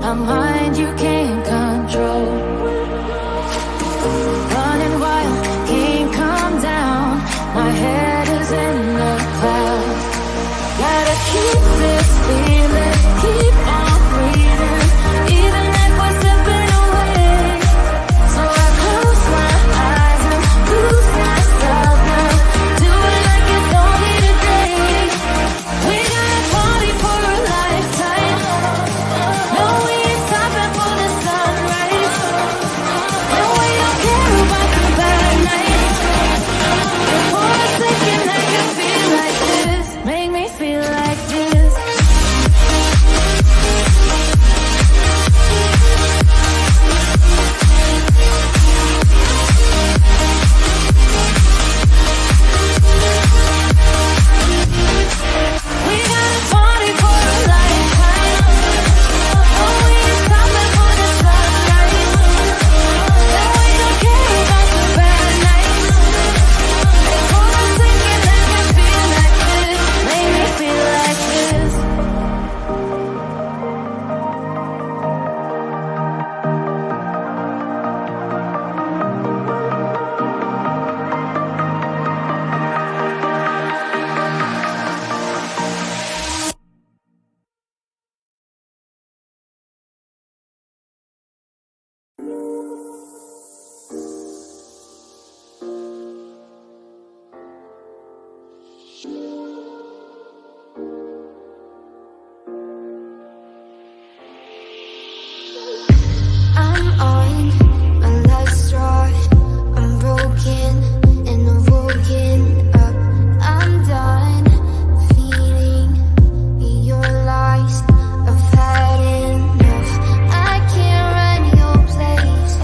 a mind you can't control. Running wild, can't come down. My head is in the clouds. Gotta keep this feeling, keep on breathing, even if we're slipping away. So I close my eyes and lose myself now. Do it like it's only today. We got a party for a lifetime. No, we ain't stopping for the sunrise. No, we don't care about the bad nights. For a second I can feel like this. Make me feel like this. We got a party for a lifetime. Oh, we ain't stopping for the sunrise. No, we don't care about the bad nights. For a second I can feel like this. Make me feel like this. I'm on my last straw. I'm broken and I'm woken up. I'm done feeding your lies. I've had enough. I can't run your place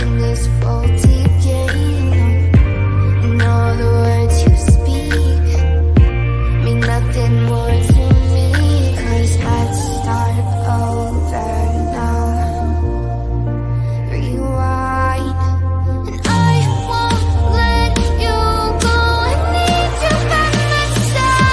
in this faulty game. And all the words you speak mean nothing more to me. 'Cause I'd start over now. Rewind, and I won't let you go. I need you by my side.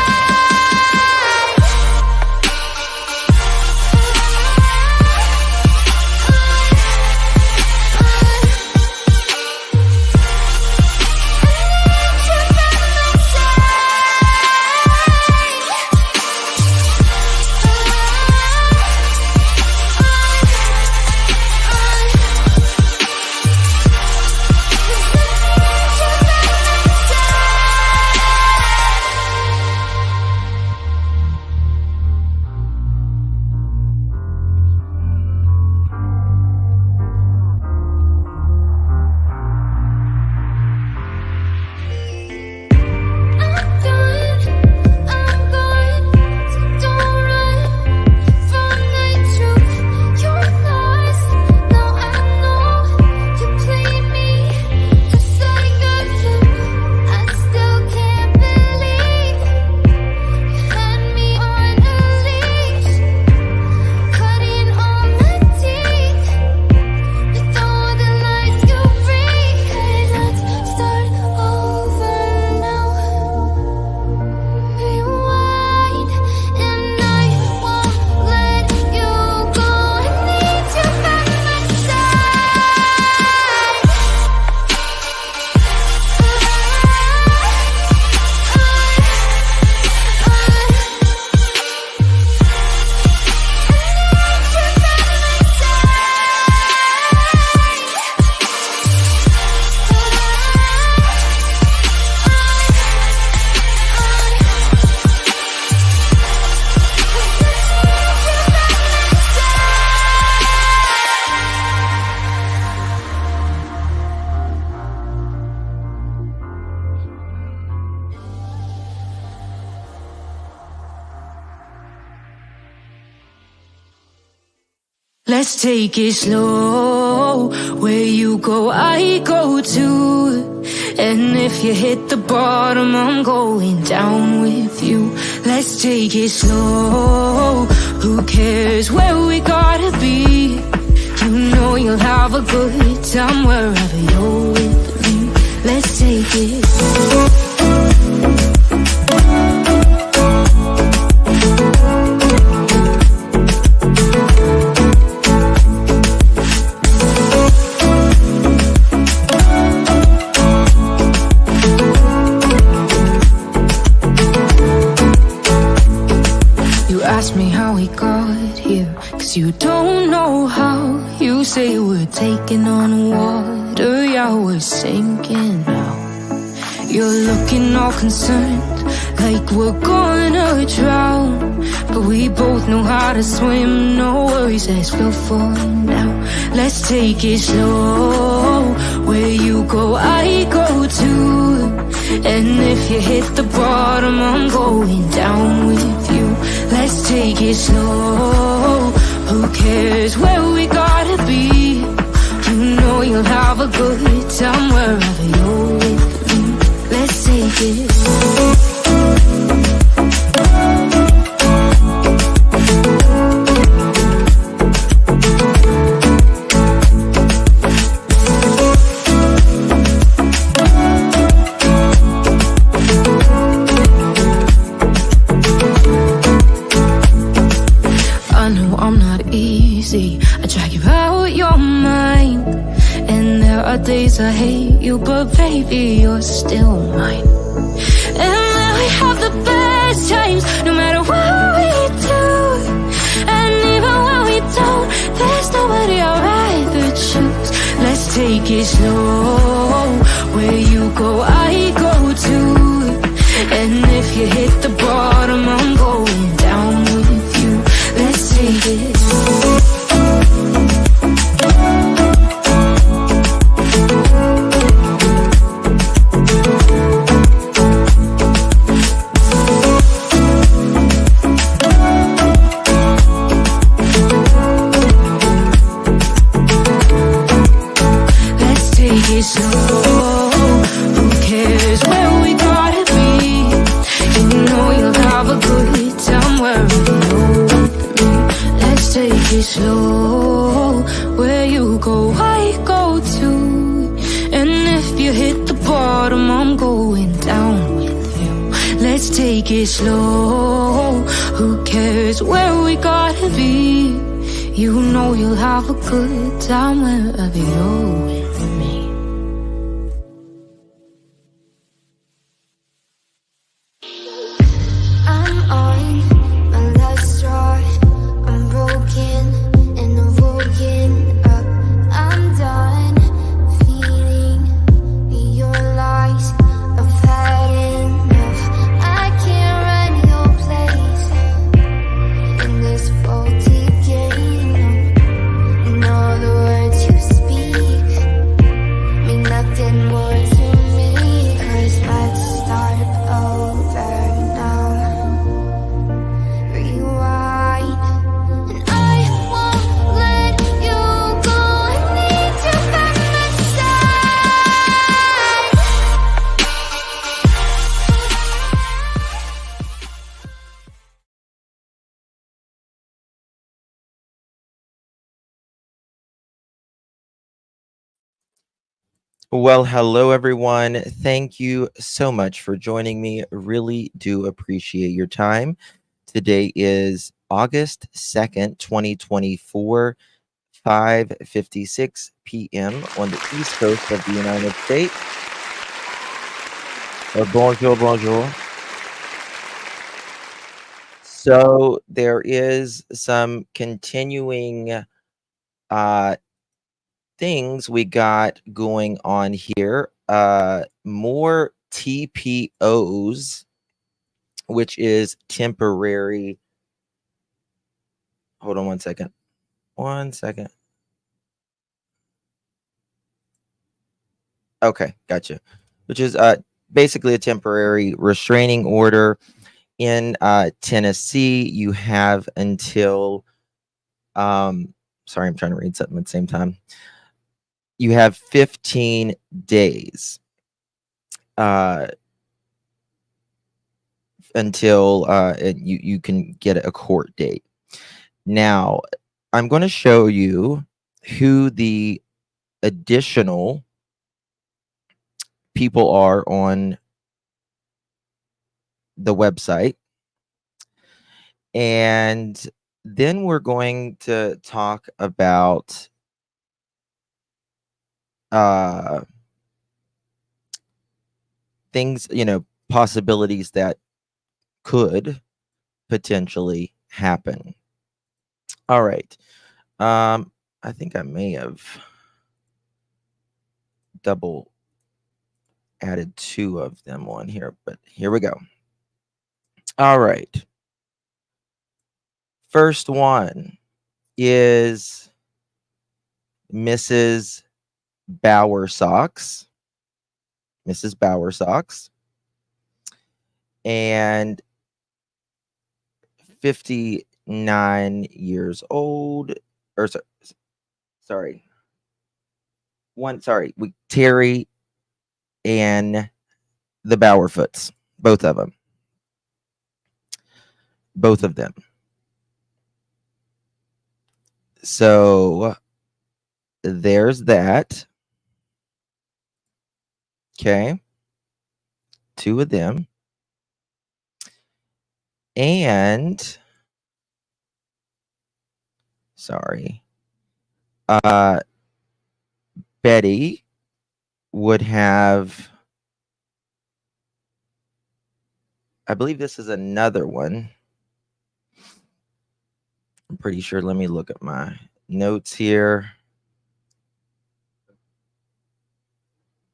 I'm gone, so don't run from the truth. You're lost, now I know you played me just like a flute. I still can't believe you had me on a leash, cutting all my teeth with all the lies you bring. 'Cause let's start over now. Rewind, and I won't let you go. I need you by my side. Let's take it slow. Where you go, I go too. And if you hit the bottom, I'm going down with you. Let's take it slow. Who cares where we gotta be? You know you'll have a good time wherever you're with me. Let's take it slow. here, 'cause you don't know how. You say we're taking on water, yeah, we're sinking now. You're looking all concerned, like we're gonna drown, but we both know how to swim, no worries as we'll fall now. Let's take it slow, where you go I go too, and if you hit the bottom I'm going down with you. Let's take it slow, who cares where we gotta be? You know you'll have a good time wherever you're with me. Let's take it slow. I drag you out your mind, and there are days I hate you, but baby, you're still mine. And then we have the best times, no matter what we do. And even when we don't, there's nobody I'd rather choose. Let's take it slow, where you go I go too, and if you hit the bottom I'm going down with you. Let's take it slow. Slow, who cares where we gotta be? You know you'll have a good time wherever you're with me. Let's take it slow, where you go I go too, and if you hit the bottom I'm going down with you. Let's take it slow, who cares where we gotta be? You know you'll have a good time wherever you're with me. Well, hello, everyone. Thank you so much for joining me. Really do appreciate your time. Today is August 2nd, 2024, 5:56 p.m. on the East Coast of the United States. Bonjour, bonjour. So there is some continuing things we got going on here. More TPOs, which is temporary. Hold on 1 second. 1 second. Okay, gotcha. Which is basically a temporary restraining order in Tennessee. You have until sorry, I'm trying to read something at the same time. You have 15 days until you can get a court date. Now, I'm going to show you who the additional people are on the website. And then we're going to talk about things, possibilities that could potentially happen. All right. I think I may have double added 2 of them on here, but here we go. All right. First one is Mrs. Bowersocks. Mrs. Bowersocks. And 59 years old. Or sorry. Terry and the Bowerfoots. Both of them. Both of them. So there's that. Okay. 2 of them. And sorry. Betty would have, I believe this is another one. I'm pretty sure. Let me look at my notes here.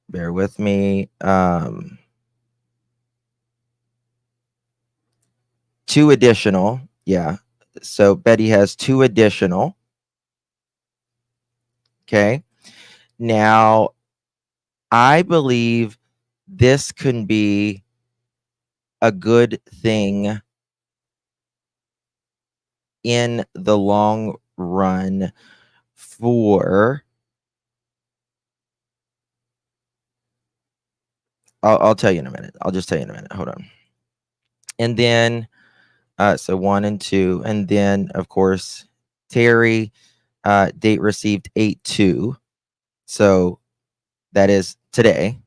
Bear with me. 2 additional. Yeah. So Betty has 2 additional. Okay. Now, I believe this can be a good thing in the long run for, I'll tell you in a minute. I'll just tell you in a minute. Hold on. And then, so 1 and 2. And then, of course, Terry, date received 8/2. So that is today.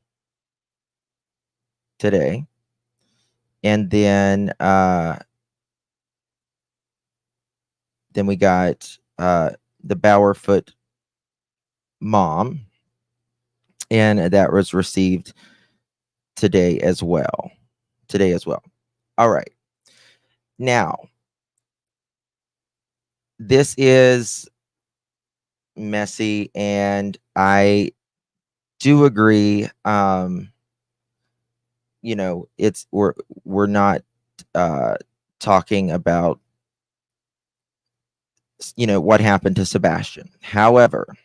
And then we got the Bowerfoot mom, and that was received today as well. All right. Now, this is messy, and I do agree. We're not talking about what happened to Sebastian. However,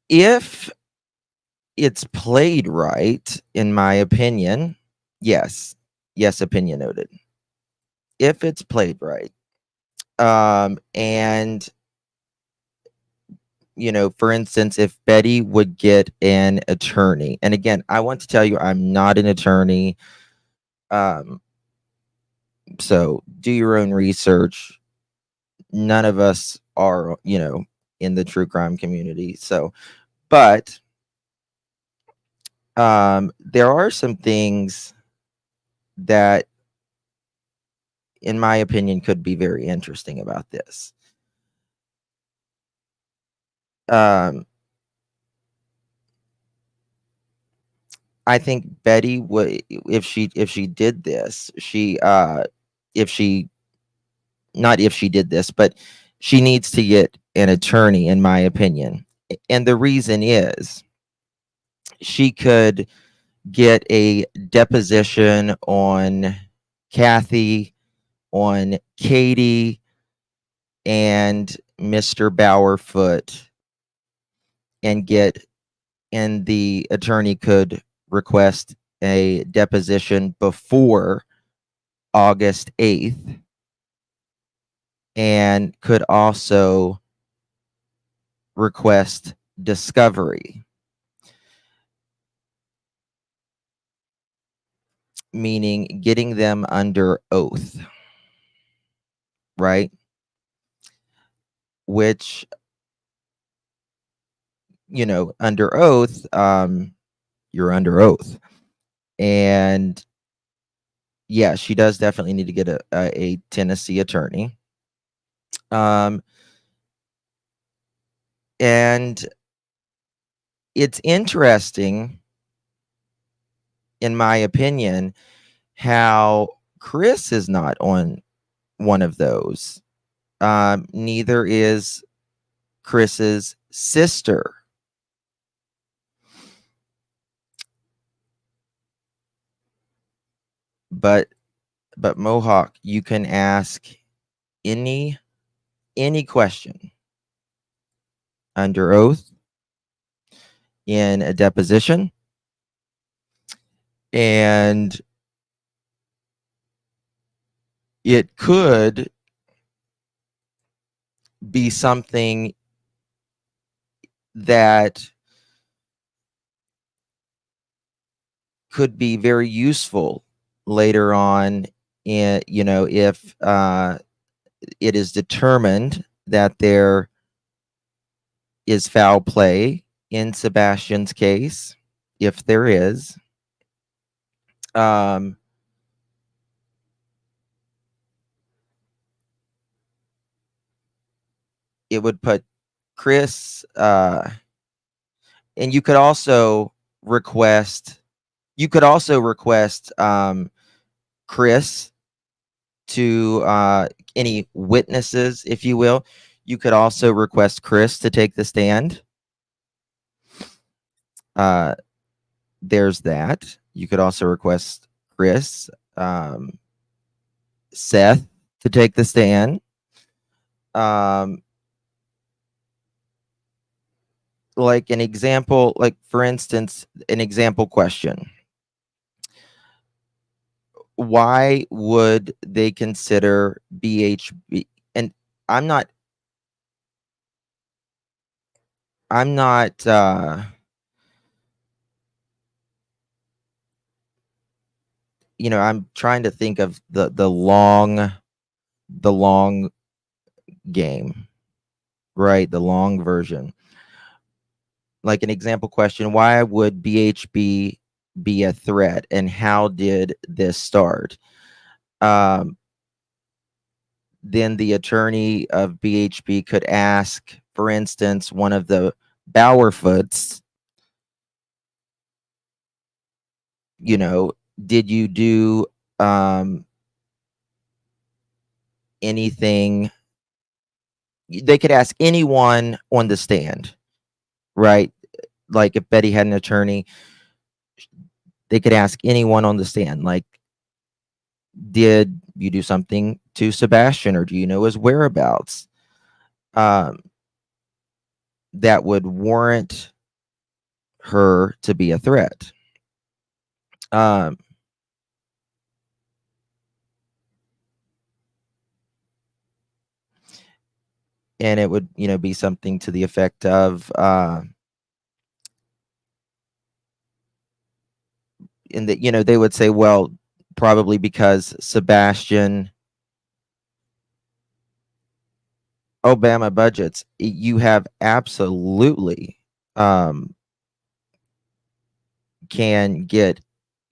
if it's played right, in my opinion, yes, opinion noted. If it's played right, and for instance, if Betty would get an attorney, and again, I want to tell you, I'm not an attorney. So do your own research. None of us are, in the true crime community. So, but there are some things that, in my opinion, could be very interesting about this. I think Betty would, if she did this, but she needs to get an attorney, in my opinion. And the reason is, she could get a deposition on Kathy, on Katie, and Mr. Bowerfoot, and the attorney could request a deposition before August 8th, and could also request discovery, meaning getting them under oath, right? Which, under oath, you're under oath. And yeah, she does definitely need to get a Tennessee attorney. And it's interesting, in my opinion, how Chris is not on one of those. Neither is Chris's sister. But Mohawk, you can ask any question under oath in a deposition, and it could be something that could be very useful later on, in, if it is determined that there is foul play in Sebastian's case. If there is, it would put Chris, and you could also request Chris to any witnesses, if you will. You could also request Chris to take the stand. There's that. You could also request Chris, Seth to take the stand. Like an example, like for instance, an example question. Why would they consider BHB? And I'm not I'm trying to think of the long game, right? The long version. Like an example question, why would BHB be a threat, and how did this start? Then the attorney of BHB could ask, for instance, one of the Bowerfoots, did you do anything? They could ask anyone on the stand, right? Like if Betty had an attorney, they could ask anyone on the stand, like, did you do something to Sebastian, or do you know his whereabouts? That would warrant her to be a threat. And it would, be something to the effect of, in that, they would say, well, probably because Sebastian Obama budgets, you have absolutely can get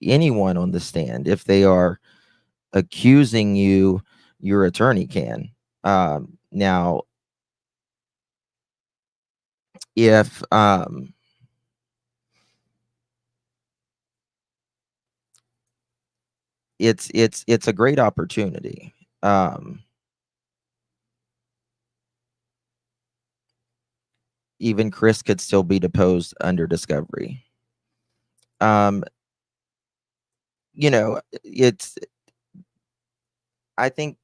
anyone on the stand if they are accusing you. Your attorney can. Now, if it's a great opportunity. Even Chris could still be deposed under discovery. It's, I think,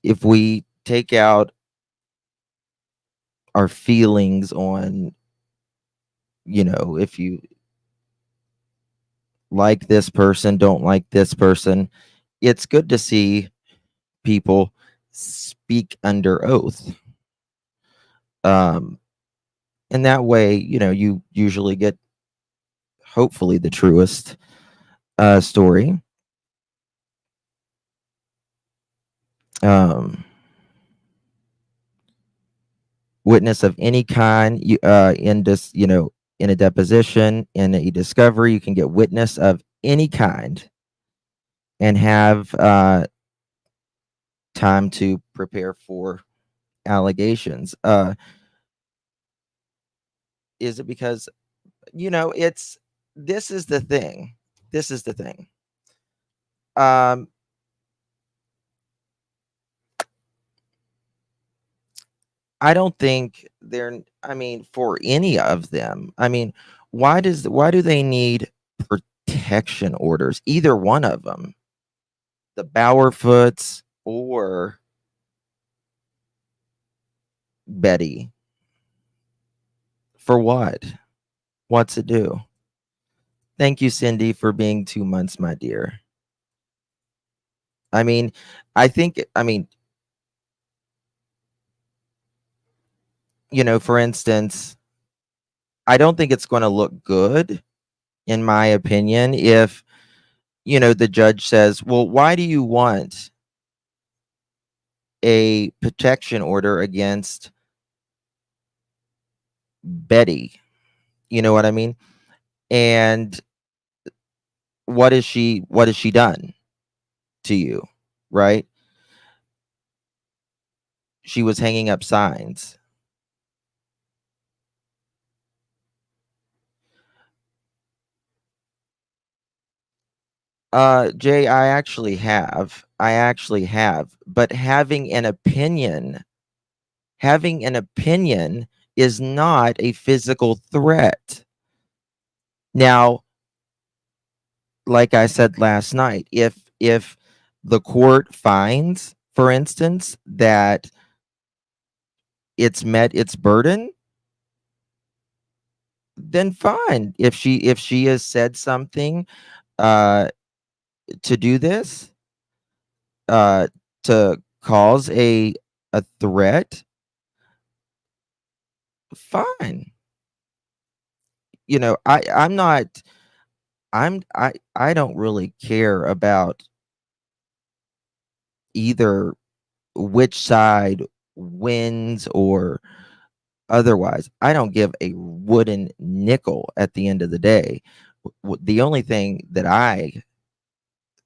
if we take out our feelings on, if you like this person, don't like this person, it's good to see people speak under oath. And that way, you usually get, hopefully, the truest story. Witness of any kind, in this, in a deposition, in a discovery, you can get witness of any kind and have time to prepare for allegations. Is it because, this is the thing. I don't think they're, I mean, for any of them. I mean, why do they need protection orders? Either one of them, the Bowerfoots or Betty. For what? What's it do? Thank you, Cindy, for being 2 months, my dear. I mean, I mean, for instance, I don't think it's going to look good, in my opinion, if, the judge says, well, why do you want a protection order against Betty? You know what I mean? And what has she done to you? Right? She was hanging up signs. Jay, I actually have, but having an opinion is not a physical threat. Now, like I said last night, if the court finds, for instance, that it's met its burden, then fine. If she has said something uh to do this, uh to cause a threat, fine. I'm not I don't really care about either which side wins or otherwise. I don't give a wooden nickel at the end of the day. The only thing that I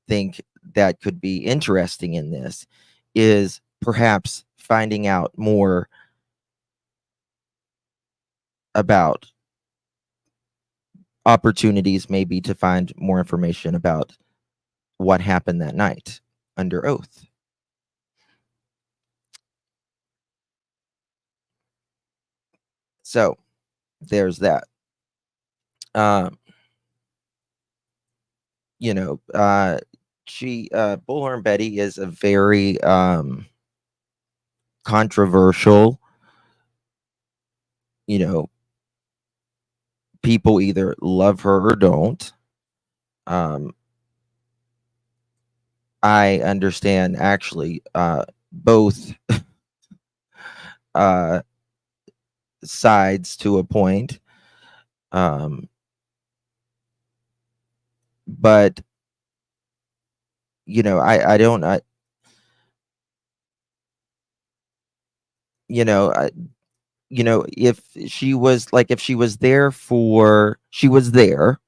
think that could be interesting in this is perhaps finding out more about opportunities, maybe to find more information about what happened that night under oath. So there's that. Um, Bullhorn Betty is a very controversial, you know, people either love her or don't. I understand actually both uh, sides to a point. But I don't if she was there she was there,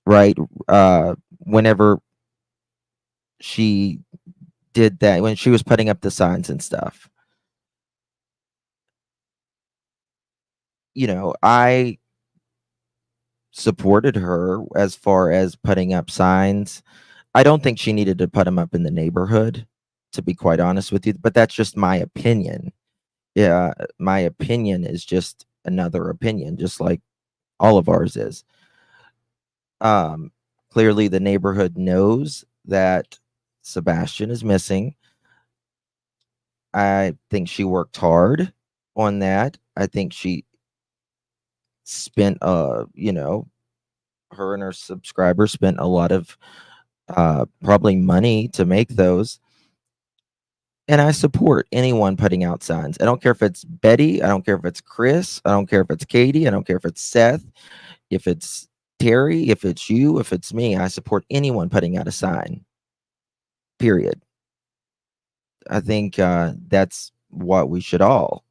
right? Whenever she did that, when she was putting up the signs and stuff, I supported her as far as putting up signs. I don't think she needed to put them up in the neighborhood, to be quite honest with you, but that's just my opinion. Yeah, my opinion is just another opinion, just like all of ours is. Clearly the neighborhood knows that Sebastian is missing. I think she worked hard on that. I think she spent her and her subscribers spent a lot of probably money to make those. And I support anyone putting out signs. I don't care if it's Betty, I don't care if it's Chris, I don't care if it's Katie, I don't care if it's Seth, if it's Terry, if it's you, if it's me. I support anyone putting out a sign. Period. I think that's what we should all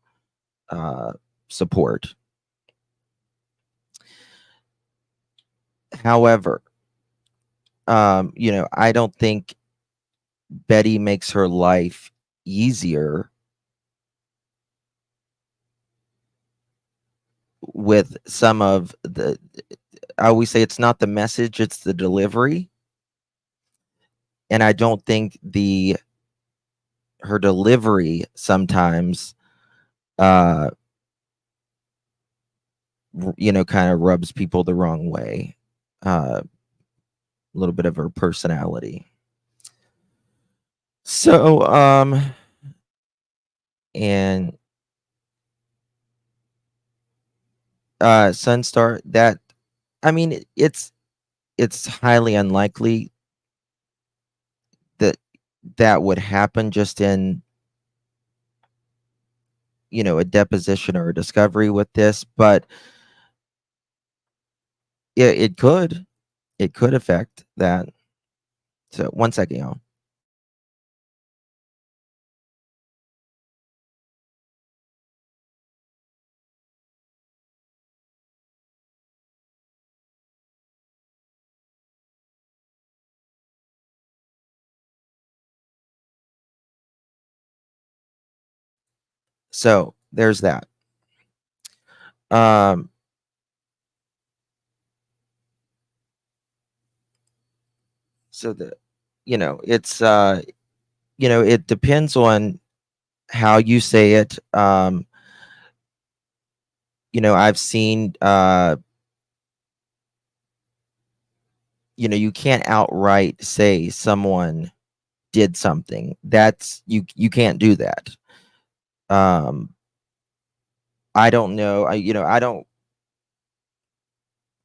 support. However, I don't think Betty makes her life easier with some of the, I always say it's not the message, it's the delivery. And I don't think her delivery sometimes uh kind of rubs people the wrong way. A little bit of her personality. So and Sunstar, that, I mean, it's highly unlikely that that would happen just in, a deposition or a discovery with this, but it could affect that. So 1 second, y'all. So there's that. Um, so it's it depends on how you say it. I've seen you can't outright say someone did something. That's you can't do that. Um, I don't know. I don't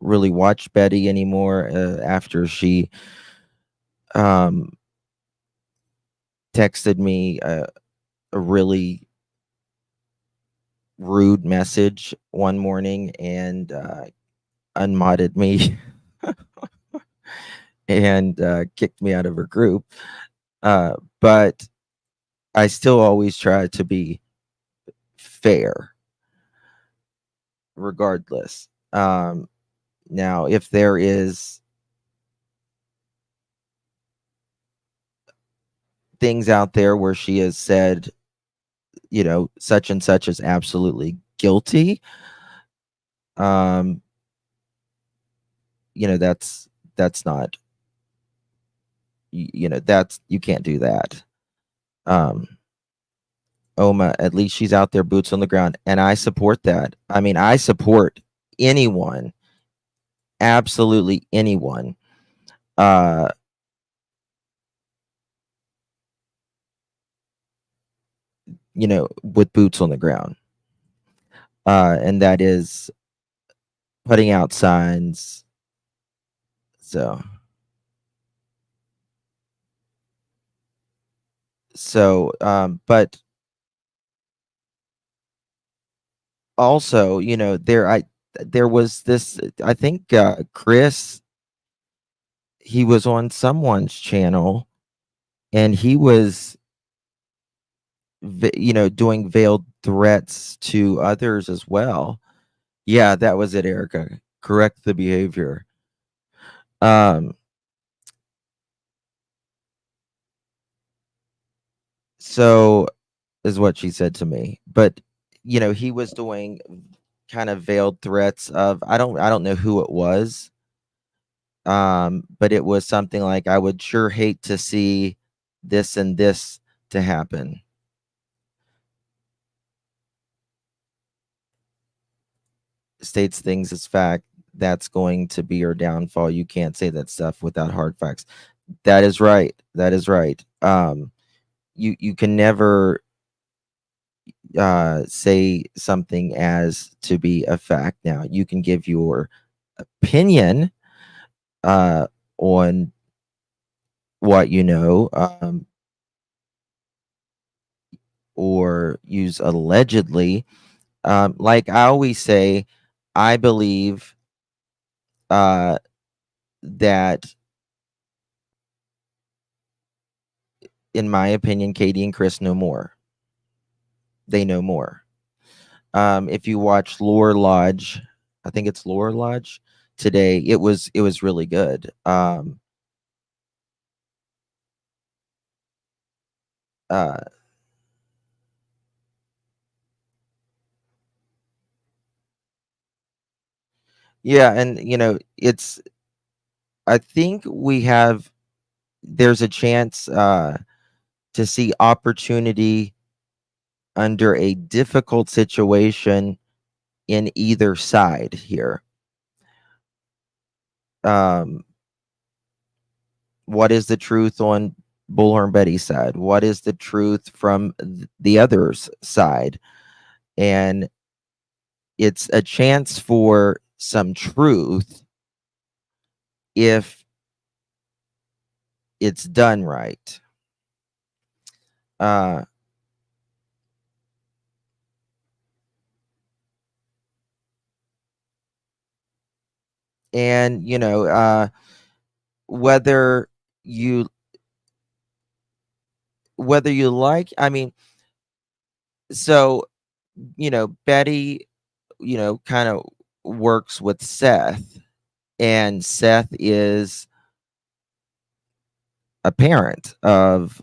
really watch Betty anymore after she um texted me a really rude message one morning and unmodded me and kicked me out of her group. But I still always try to be fair, regardless. Now, if there is things out there where she has said, such and such is absolutely guilty, um, that's not, that's, you can't do that. Oma, at least she's out there, boots on the ground, and I support that. I mean, I support anyone, absolutely anyone, uh, with boots on the ground, and that is putting out signs. But also, there was this, I think, Chris, he was on someone's channel and he was doing veiled threats to others as well. Yeah, that was it, Erica. Correct the behavior. So is what she said to me. But he was doing kind of veiled threats of, I don't know who it was. But it was something like, I would sure hate to see this and this to happen. States things as fact. That's going to be your downfall. You can't say that stuff without hard facts. That is right. That is right. You can never say something as to be a fact. Now you can give your opinion on what you know, or use allegedly. Like I always say, I believe that, in my opinion, Katie and Chris know more. They know more. If you watch Lore Lodge, I think it's Lore Lodge today, it was really good. Yeah, and it's, I think there's a chance to see opportunity under a difficult situation in either side here. What is the truth on Bullhorn Betty's side? What is the truth from the other's side? And it's a chance for some truth if it's done right. And whether you like, I mean, so Betty kind of works with Seth, and Seth is a parent of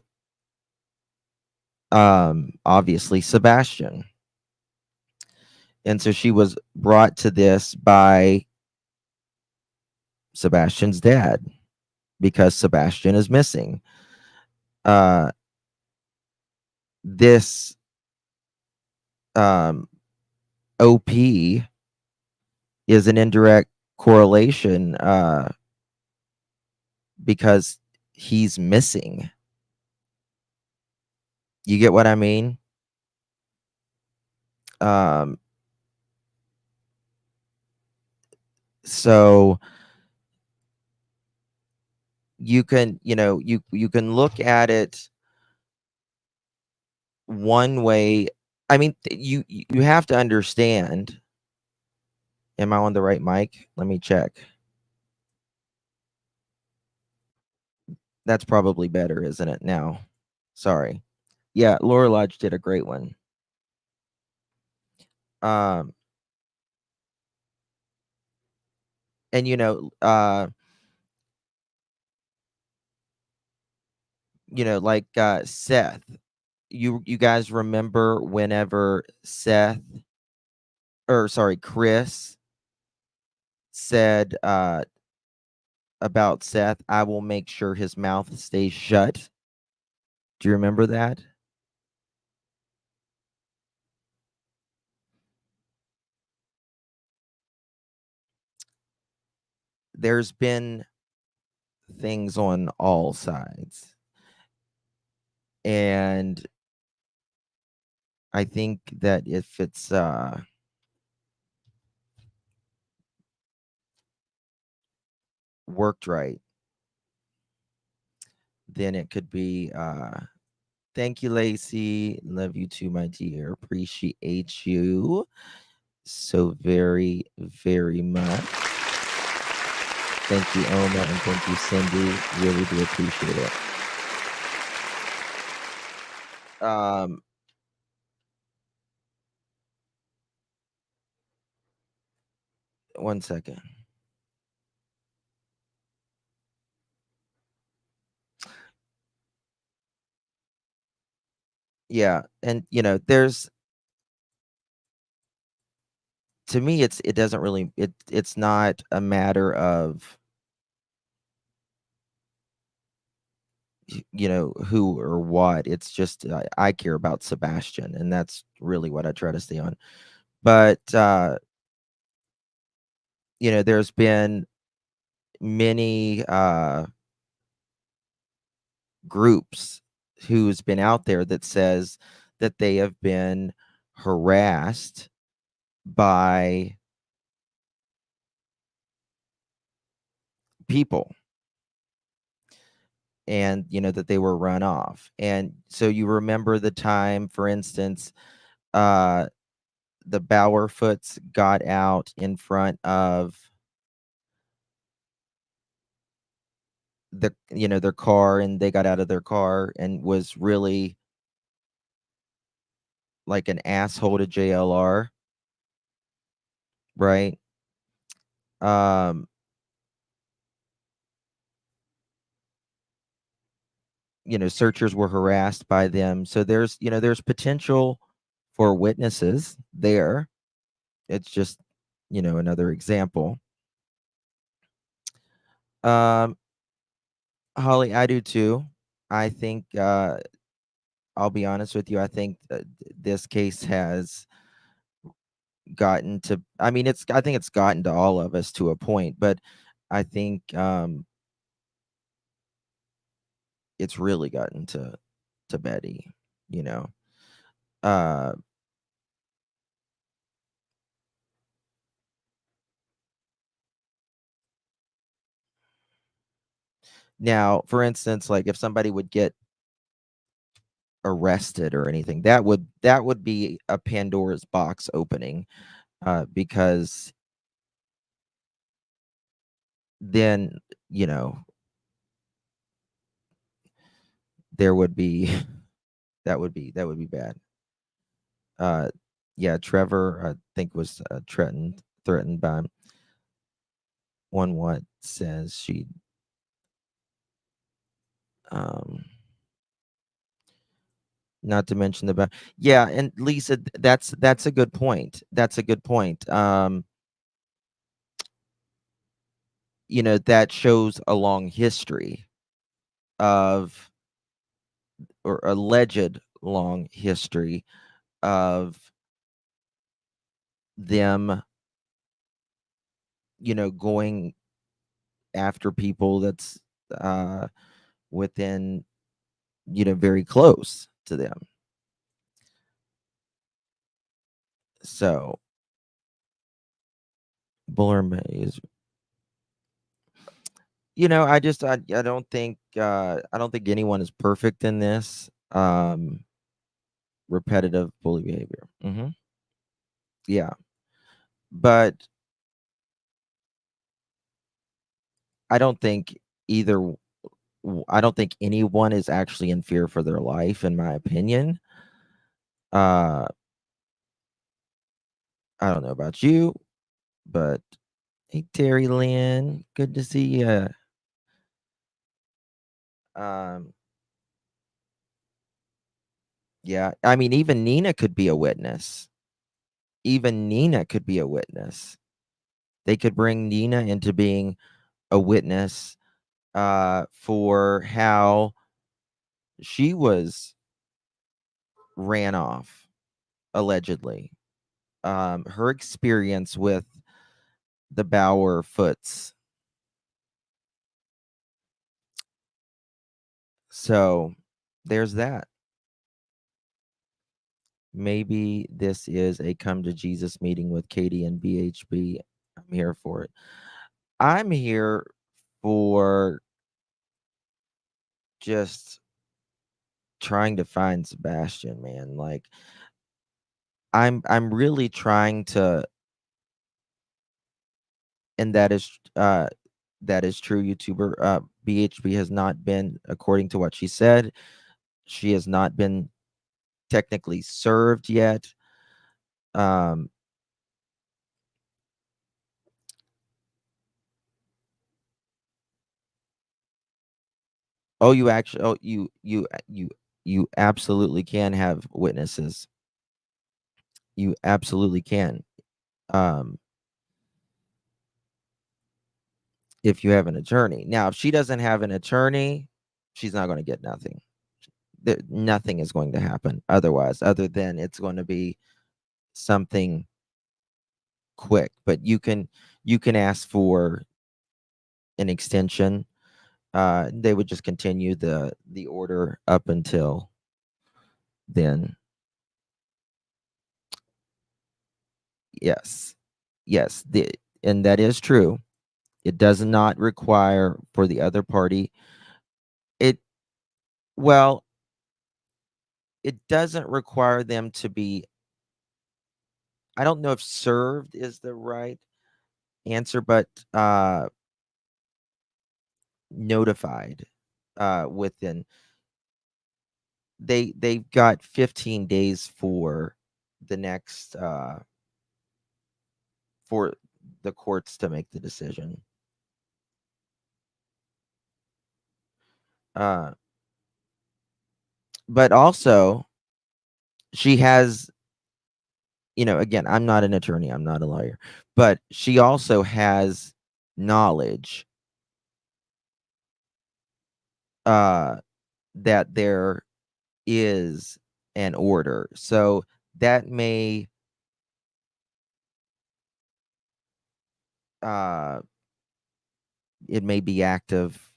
obviously Sebastian. And so she was brought to this by Sebastian's dad because Sebastian is missing. This OP is an indirect correlation because he's missing. You get what I mean? So you can, you can look at it one way. I mean, you have to understand. Am I on the right mic? Let me check. That's probably better, isn't it now? Sorry. Yeah, Laura Lodge did a great one. And like Seth, you guys remember whenever Chris said about Seth, I will make sure his mouth stays shut. Do you remember that? There's been things on all sides. And I think that if it's worked right, then it could be thank you, Lacey. Love you too, my dear. Appreciate you so very, very much. Thank you, Oma, and thank you, Cindy. Really do appreciate it. One second. Yeah, and there's, to me, it doesn't really, it's not a matter of who or what. It's just I care about Sebastian, and that's really what I try to stay on. But there's been many groups who's been out there that says that they have been harassed by people, and that they were run off. And so you remember the time, for instance, the Bowerfoots got out in front of their car, and they got out of their car and was really like an asshole to JLR, right? Searchers were harassed by them. So there's potential for witnesses there. It's just, another example. Holly, I do too. I think I'll be honest with you. I think this case has gotten to. I mean, I think it's gotten to all of us to a point, but I think it's really gotten to Betty. You know. Uh, Now, for instance, like if somebody would get arrested or anything, that would be a Pandora's box opening, because then you know there would be that would be bad. Uh, yeah, Trevor, I think was threatened by one. What says she? Um, Not to mention yeah, and Lisa, that's a good point. That's a good point. That shows a long history of, or alleged long history of them, going after people that's uh within, very close to them. So Buller is, I don't think anyone is perfect in this. Repetitive bully behavior. Yeah. But I don't think either I don't think anyone is actually in fear for their life, in my opinion. Uh I don't know about you, but hey, Terry Lynn, good to see you. Um, yeah, I mean, even Nina could be a witness. Even Nina could be a witness. They could bring Nina into being a witness, for how she was ran off, allegedly. Her experience with the Bauer Foots. So there's that. Maybe this is a come to Jesus meeting with Katie and BHB. I'm here for it. I'm here for just trying to find Sebastian, man. Like I'm really trying to, and that is true, YouTuber. BHB has not been, according to what she said, she has not been technically served yet. Um oh, you actually, you absolutely can have witnesses. You absolutely can. Um if you have an attorney. Now, if she doesn't have an attorney, she's not going to get nothing. Nothing is going to happen otherwise, other than it's going to be something quick. But you can ask for an extension. They would just continue the order up until then. Yes, yes, and that is true. It does not require for the other party. It Well, it doesn't require them to be. I don't know if served is the right answer, but notified, within. They've got 15 days for the next, for the courts to make the decision. Uh, but also she has, again, I'm not an attorney, I'm not a lawyer, but she also has knowledge, uh, that they're is an order. So that may it may be active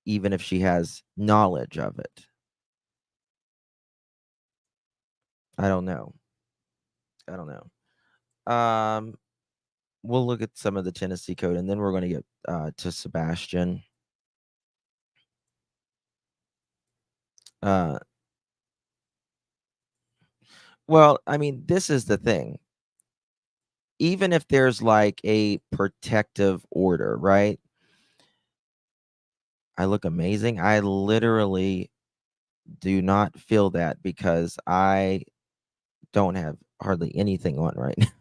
even if she has knowledge of it. I don't know. We'll look at some of the Tennessee code, and then we're going to get to Sebastian. Well, I mean, this is the thing. Even if there's like a protective order, right? I look amazing. I literally do not feel that because I don't have hardly anything on right now. To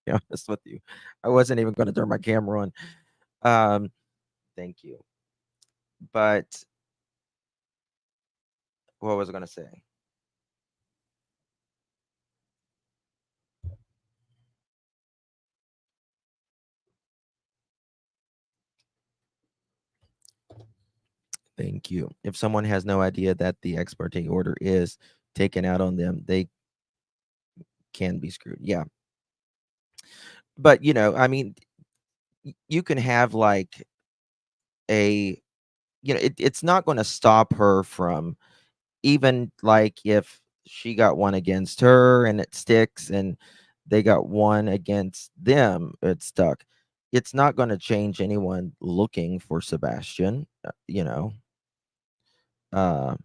be honest with you, I wasn't even going to turn my camera on. Thank you. But what was I going to say? Thank you. If someone has no idea that the ex parte order is taken out on them, they can be screwed. Yeah. But, I mean, you can have like it's not going to stop her from, even like if she got one against her and it sticks and they got one against them, it stuck. It's not going to change anyone looking for Sebastian, Uh,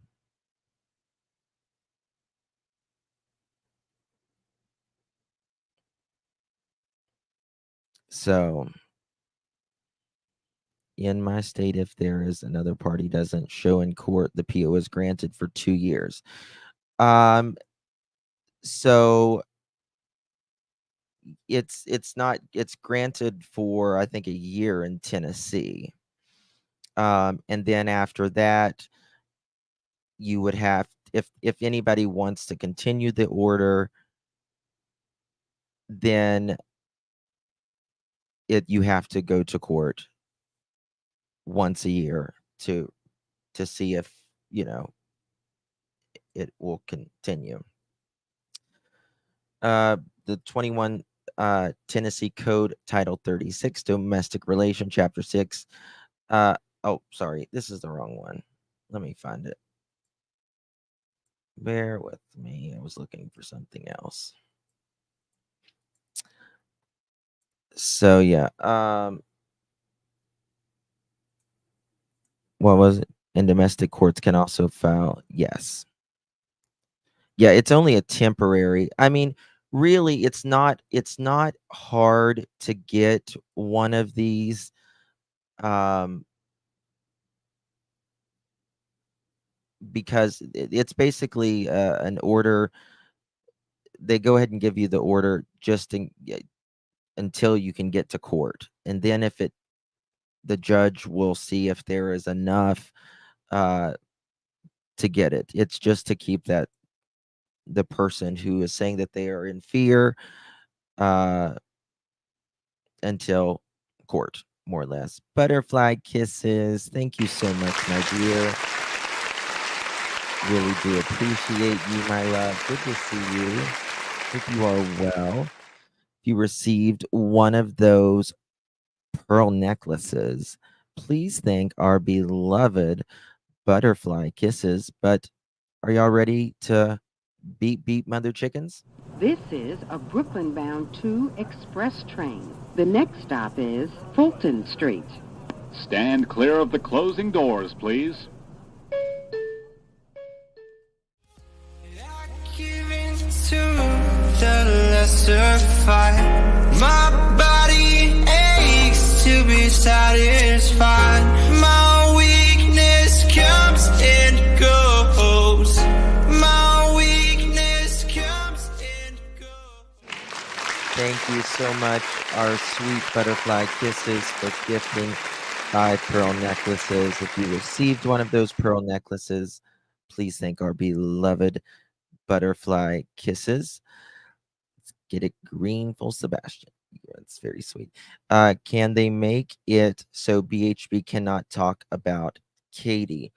so in my state, if there is another party doesn't show in court, the PO is granted for 2 years. So it's granted for, I think, a year in Tennessee. And then after that, you would have, if anybody wants to continue the order, then you have to go to court once a year to see if it will continue. The 21 Tennessee Code, Title 36, Domestic Relation, Chapter 6. Oh, sorry, this is the wrong one. Let me find it. Bear with me. I was looking for something else. So yeah, what was it? And domestic courts can also file. Yes. Yeah, it's only a temporary. I mean, really, it's not hard to get one of these. Because it's basically an order. They go ahead and give you the order just until you can get to court, and then if the judge will see if there is enough to get it. It's just to keep the person who is saying that they are in fear until court, more or less. Butterfly kisses. Thank you so much, my dear. Really do appreciate you, my love. Good to see you. Hope you are well. If you received one of those pearl necklaces, please thank our beloved Butterfly Kisses. But are y'all ready to beat mother chickens? This is a Brooklyn-bound 2 express train. The next stop is Fulton Street. Stand clear of the closing doors, please. To the lesser fight, my body aches to be satisfied. My weakness comes and goes. My weakness comes and goes. Thank you so much, our sweet Butterfly Kisses, for gifting 5 pearl necklaces. If you received one of those pearl necklaces, please thank our beloved Butterfly Kisses. Let's get it green for Sebastian. Yeah, it's very sweet. Can they make it so BHB cannot talk about Katie?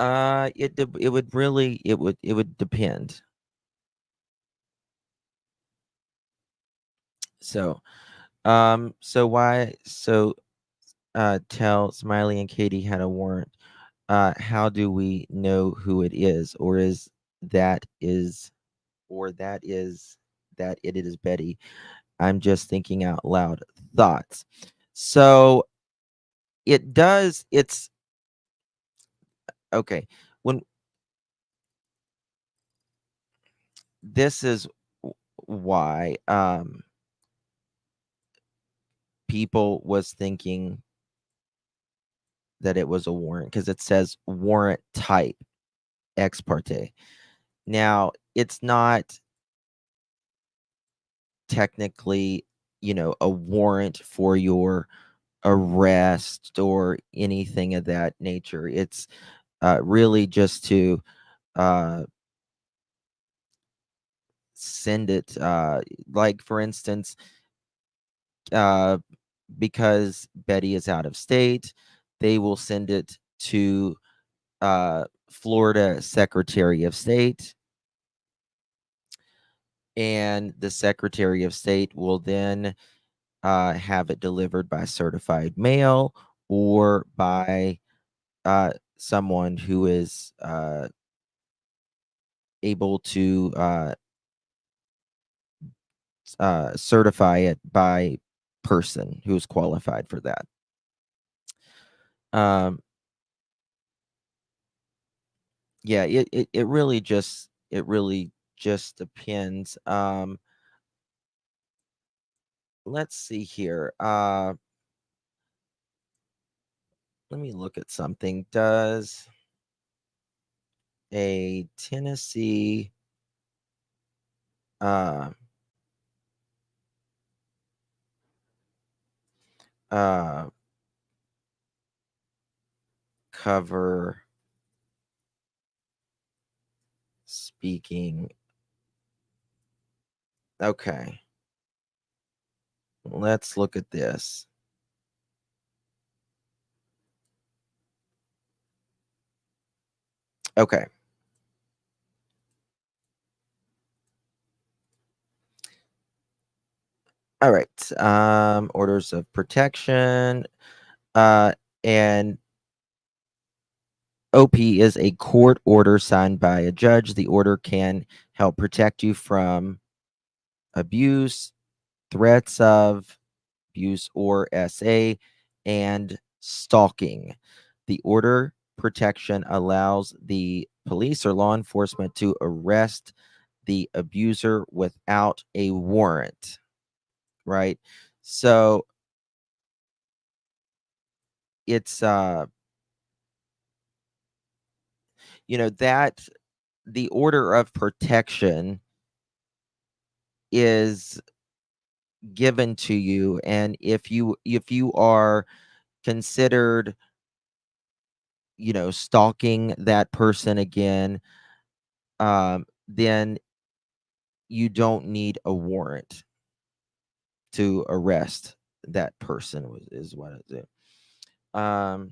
It would really it would depend. So tell Smiley and Katie had a warrant. How do we know who it is, or that is that it is Betty? I'm just thinking out loud thoughts. So it's okay. When this is why people was thinking that it was a warrant, because it says warrant type ex parte. Now, it's not technically, a warrant for your arrest or anything of that nature. It's really just to uh, send it, like, for instance, uh, because Betty is out of state, they will send it to Florida Secretary of State, and the Secretary of State will then have it delivered by certified mail or by someone who is able to certify it by person who's qualified for that. Yeah, it really just depends. Let's see here. Let me look at something. Does a Tennessee uh cover speaking? Okay, let's look at this. Okay. All right. Orders of protection. And OP is a court order signed by a judge. The order can help protect you from abuse, threats of abuse or SA, and stalking. The order protection allows the police or law enforcement to arrest the abuser without a warrant, right? So it's that the order of protection is given to you, and if you are considered stalking that person again, then you don't need a warrant to arrest that person, is what I do. I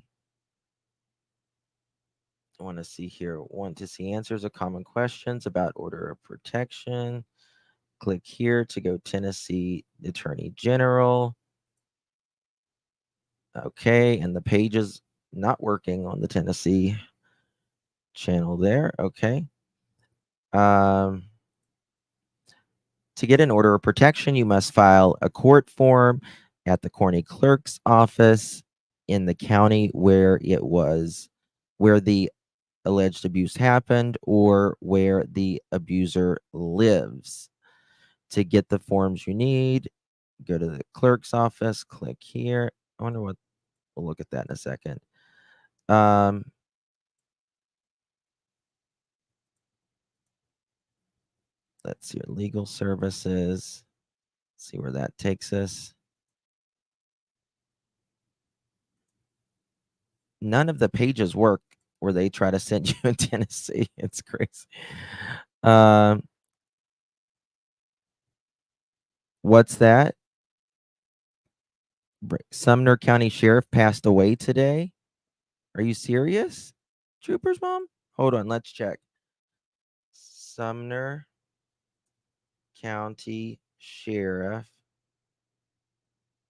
want to see here. Want to see answers of common questions about order of protection. Click here to go Tennessee Attorney General. Okay, and the page is not working on the Tennessee channel there. Okay. To get an order of protection, you must file a court form at the county clerk's office in the county where the alleged abuse happened, or where the abuser lives. To get the forms you need, go to the clerk's office, click here. I wonder what, we'll look at that in a second. Let's see, legal services. See where that takes us. None of the pages work where they try to send you in Tennessee. It's crazy. What's that? Sumner County Sheriff passed away today. Are you serious? Trooper's mom? Hold on, let's check. Sumner County Sheriff,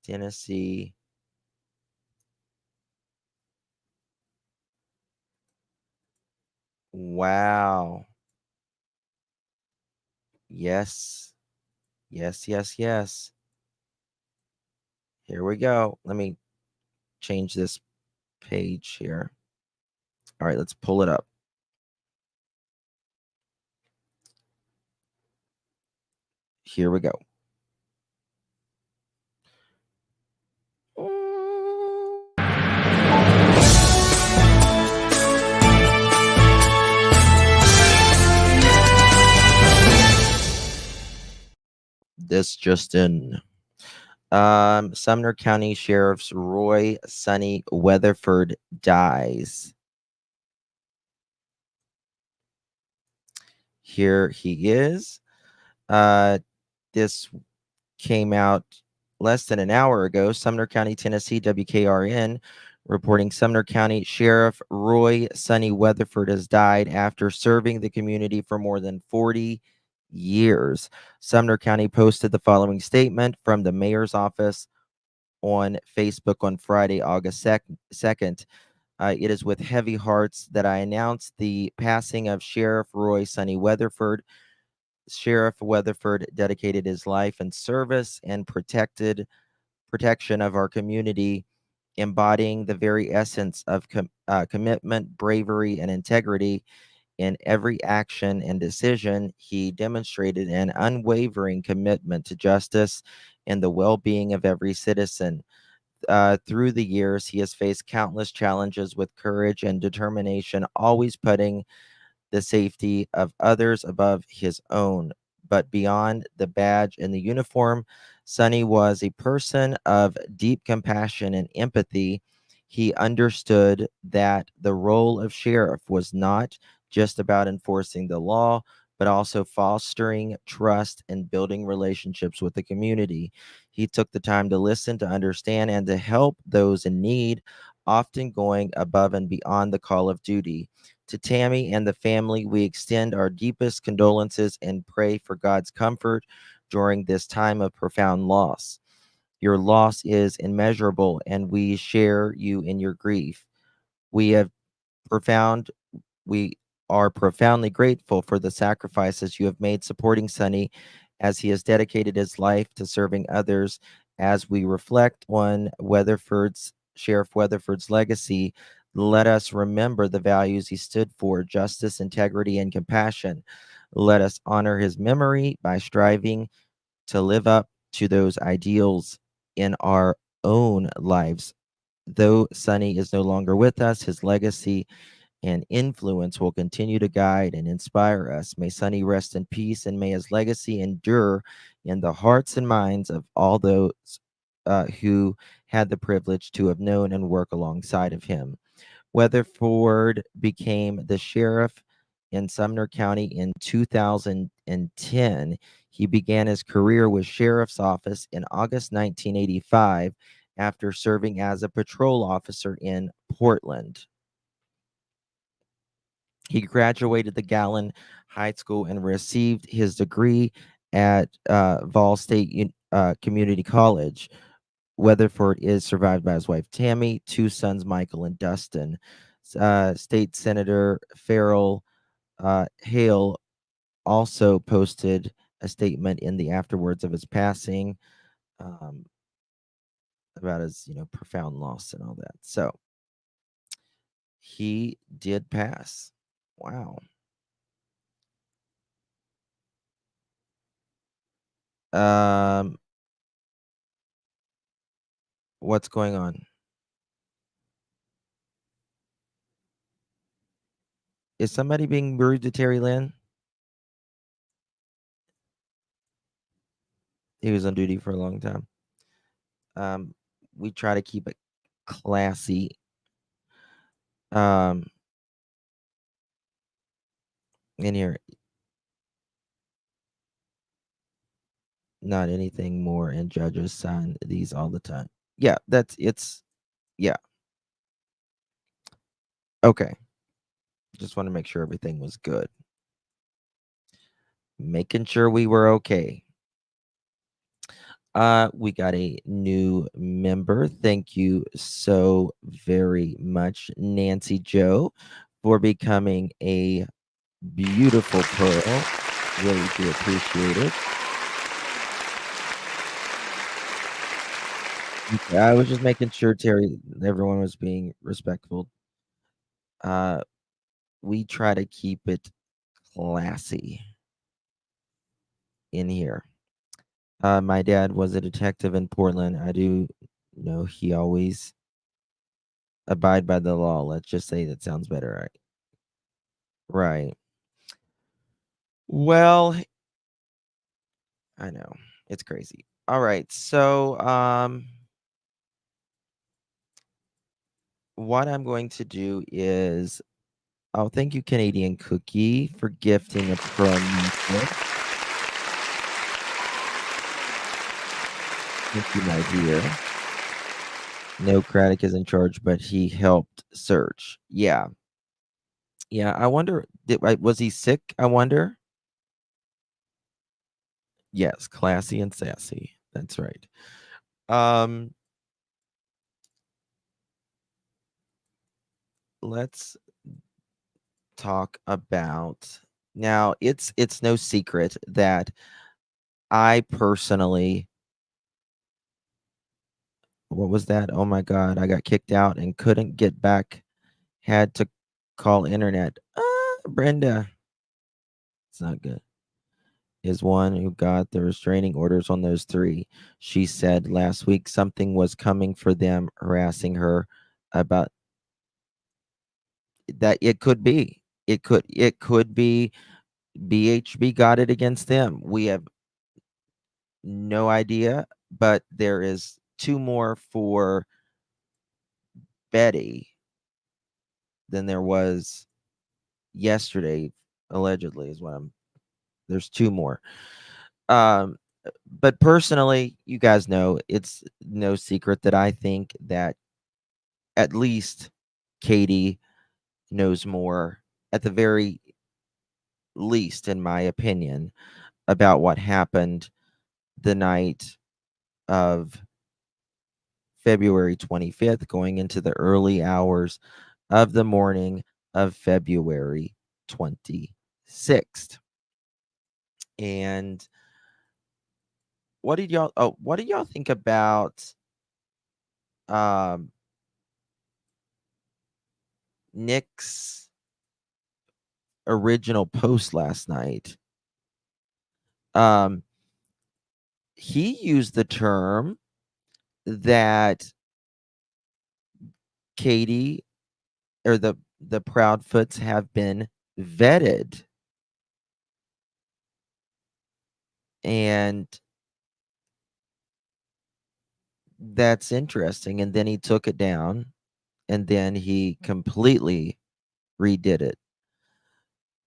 Tennessee. Wow. Yes. Yes, yes, yes. Here we go. Let me change this page here. All right, let's pull it up. Here we go. This just in. Sumner County Sheriff's Roy Sonny Weatherford dies. Here he is. This came out less than an hour ago. Sumner County, Tennessee, WKRN reporting Sumner County Sheriff Roy Sonny Weatherford has died after serving the community for more than 40 years. Sumner County posted the following statement from the mayor's office on Facebook on Friday, August 2nd. It is with heavy hearts that I announce the passing of Sheriff Roy Sonny Weatherford. Sheriff Weatherford dedicated his life in service and protection of our community, embodying the very essence of commitment, bravery, and integrity. In every action and decision, he demonstrated an unwavering commitment to justice and the well-being of every citizen. Through the years, he has faced countless challenges with courage and determination, always putting the safety of others above his own. But beyond the badge and the uniform, Sonny was a person of deep compassion and empathy. He understood that the role of sheriff was not just about enforcing the law, but also fostering trust and building relationships with the community. He took the time to listen, to understand, and to help those in need, often going above and beyond the call of duty. To Tammy and the family, we extend our deepest condolences and pray for God's comfort during this time of profound loss. Your loss is immeasurable, and we share you in your grief. We have profound we are profoundly grateful for the sacrifices you have made supporting Sonny as he has dedicated his life to serving others. As we reflect on Sheriff Weatherford's legacy, let us remember the values he stood for: justice, integrity, and compassion. Let us honor his memory by striving to live up to those ideals in our own lives. Though Sonny is no longer with us, his legacy and influence will continue to guide and inspire us. May Sonny rest in peace, and may his legacy endure in the hearts and minds of all those who had the privilege to have known and work alongside of him. Weatherford became the sheriff in Sumner County in 2010. He began his career with sheriff's office in August 1985 after serving as a patrol officer in Portland. He graduated the Gallon High School and received his degree at Vol State Community College. Weatherford is survived by his wife Tammy, two sons Michael and Dustin. State Senator Farrell Hale also posted a statement in the afterwards of his passing about his profound loss and all that. So he did pass. Wow. What's going on? Is somebody being rude to Terry Lynn? He was on duty for a long time. We try to keep it classy. In here, not anything more, and judges sign these all the time. Yeah, yeah. Okay. Just want to make sure everything was good. Making sure we were okay. We got a new member. Thank you so very much, Nancy Joe, for becoming a beautiful pearl. Really do appreciate it. I was just making sure, Terry, everyone was being respectful. We try to keep it classy in here. My dad was a detective in Portland. I do know he always abide by the law. Let's just say that sounds better, right? Right. Well, I know. It's crazy. All right. So, what I'm going to do is, oh, thank you, Canadian Cookie, for gifting a promo. Thank you, my dear. No Craddock is in charge, but he helped search. Yeah. Yeah. I wonder, was he sick? I wonder. Yes, classy and sassy. That's right. Let's talk about now. It's no secret that I personally, what was that? Oh my God, I got kicked out and couldn't get back. Had to call internet. Brenda, it's not good. Is one who got the restraining orders on those three. She said last week something was coming for them, harassing her about that. It could be. It could be BHB got it against them. We have no idea, but there is two more for Betty than there was yesterday, allegedly, is what I'm. There's two more. Um, but personally, you guys know it's no secret that I think that at least Katie knows more, at the very least, in my opinion, about what happened the night of February 25th, going into the early hours of the morning of February 26th. And what did y'all think about Nick's original post last night? He used the term that Katie or the Proudfoots have been vetted. And that's interesting. And then he took it down and then he completely redid it.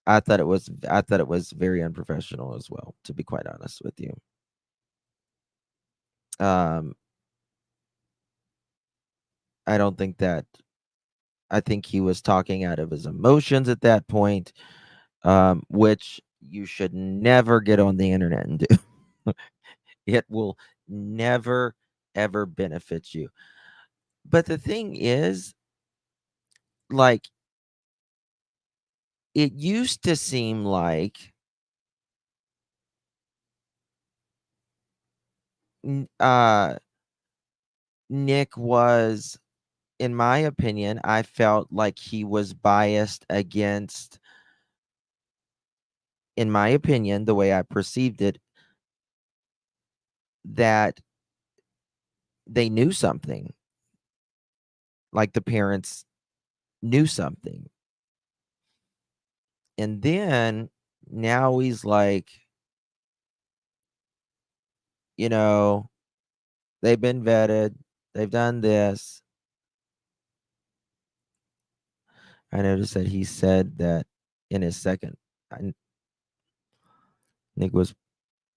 I thought it was very unprofessional as well, to be quite honest with you. I don't think that I think he was talking out of his emotions at that point, which you should never get on the internet and do. It will never ever benefit you. But the thing is, like, it used to seem like Nick was, in my opinion, I felt like he was biased against, in my opinion, the way I perceived it, that they knew something. Like the parents knew something. And then now he's like, you know, they've been vetted, they've done this. I noticed that he said that in his second, Nick was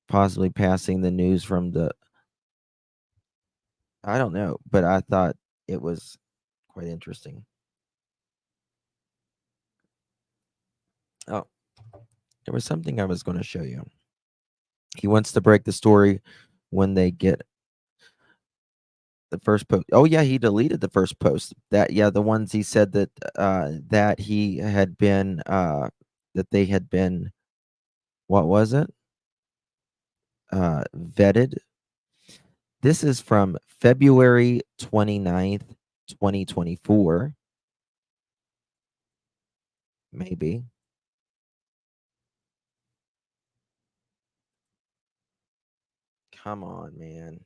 possibly passing the news from the, I don't know, but I thought it was quite interesting. There was something I was going to show you. He wants to break the story when they get the first post. Oh yeah, he deleted the first post. That the ones he said that that he had been that they had been, what was it? Vetted. This is from February 29th, 2024. Maybe. Come on, man.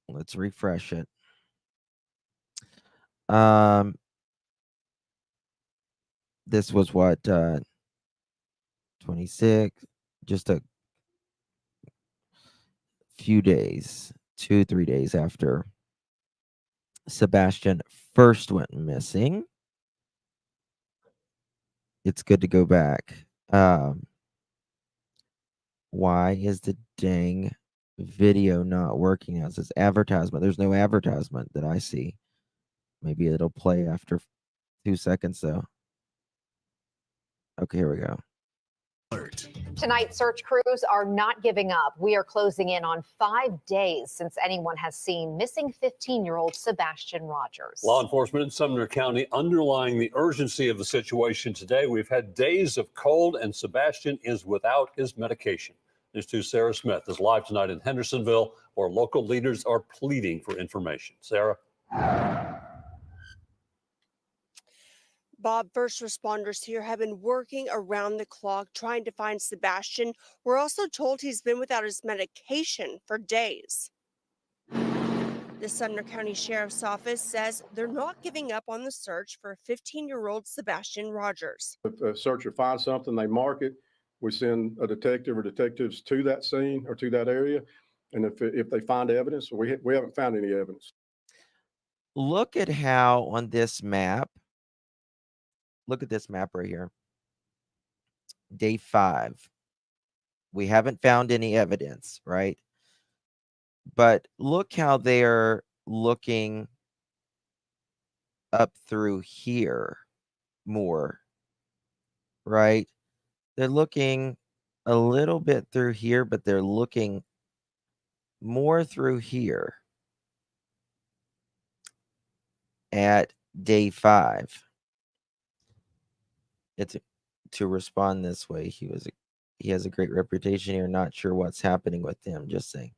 Let's refresh it. This was what, 26, just a few days, 2-3 days after Sebastian first went missing. It's good to go back. Why is the dang video not working now? It says advertisement. There's no advertisement that I see. Maybe it'll play after 2 seconds though. Okay, here we go. Tonight, search crews are not giving up. We are closing in on 5 days since anyone has seen missing 15-year-old Sebastian Rogers. Law enforcement in Sumner County underlying the urgency of the situation today. We've had days of cold, and Sebastian is without his medication. News 2's Sarah Smith is live tonight in Hendersonville, where local leaders are pleading for information. Sarah? Bob, first responders here have been working around the clock trying to find Sebastian. We're also told he's been without his medication for days. The Sumner County Sheriff's Office says they're not giving up on the search for 15-year-old Sebastian Rogers. If a searcher finds something, they mark it. We send a detective or detectives to that scene or to that area. And if they find evidence, we haven't found any evidence. Look at how on this map, look at this map right here. Day 5. We haven't found any evidence, right? But look how they're looking up through here more, right? They're looking a little bit through here, but they're looking more through here at day 5. It's to respond this way. He has a great reputation here. Not sure what's happening with him. Just saying.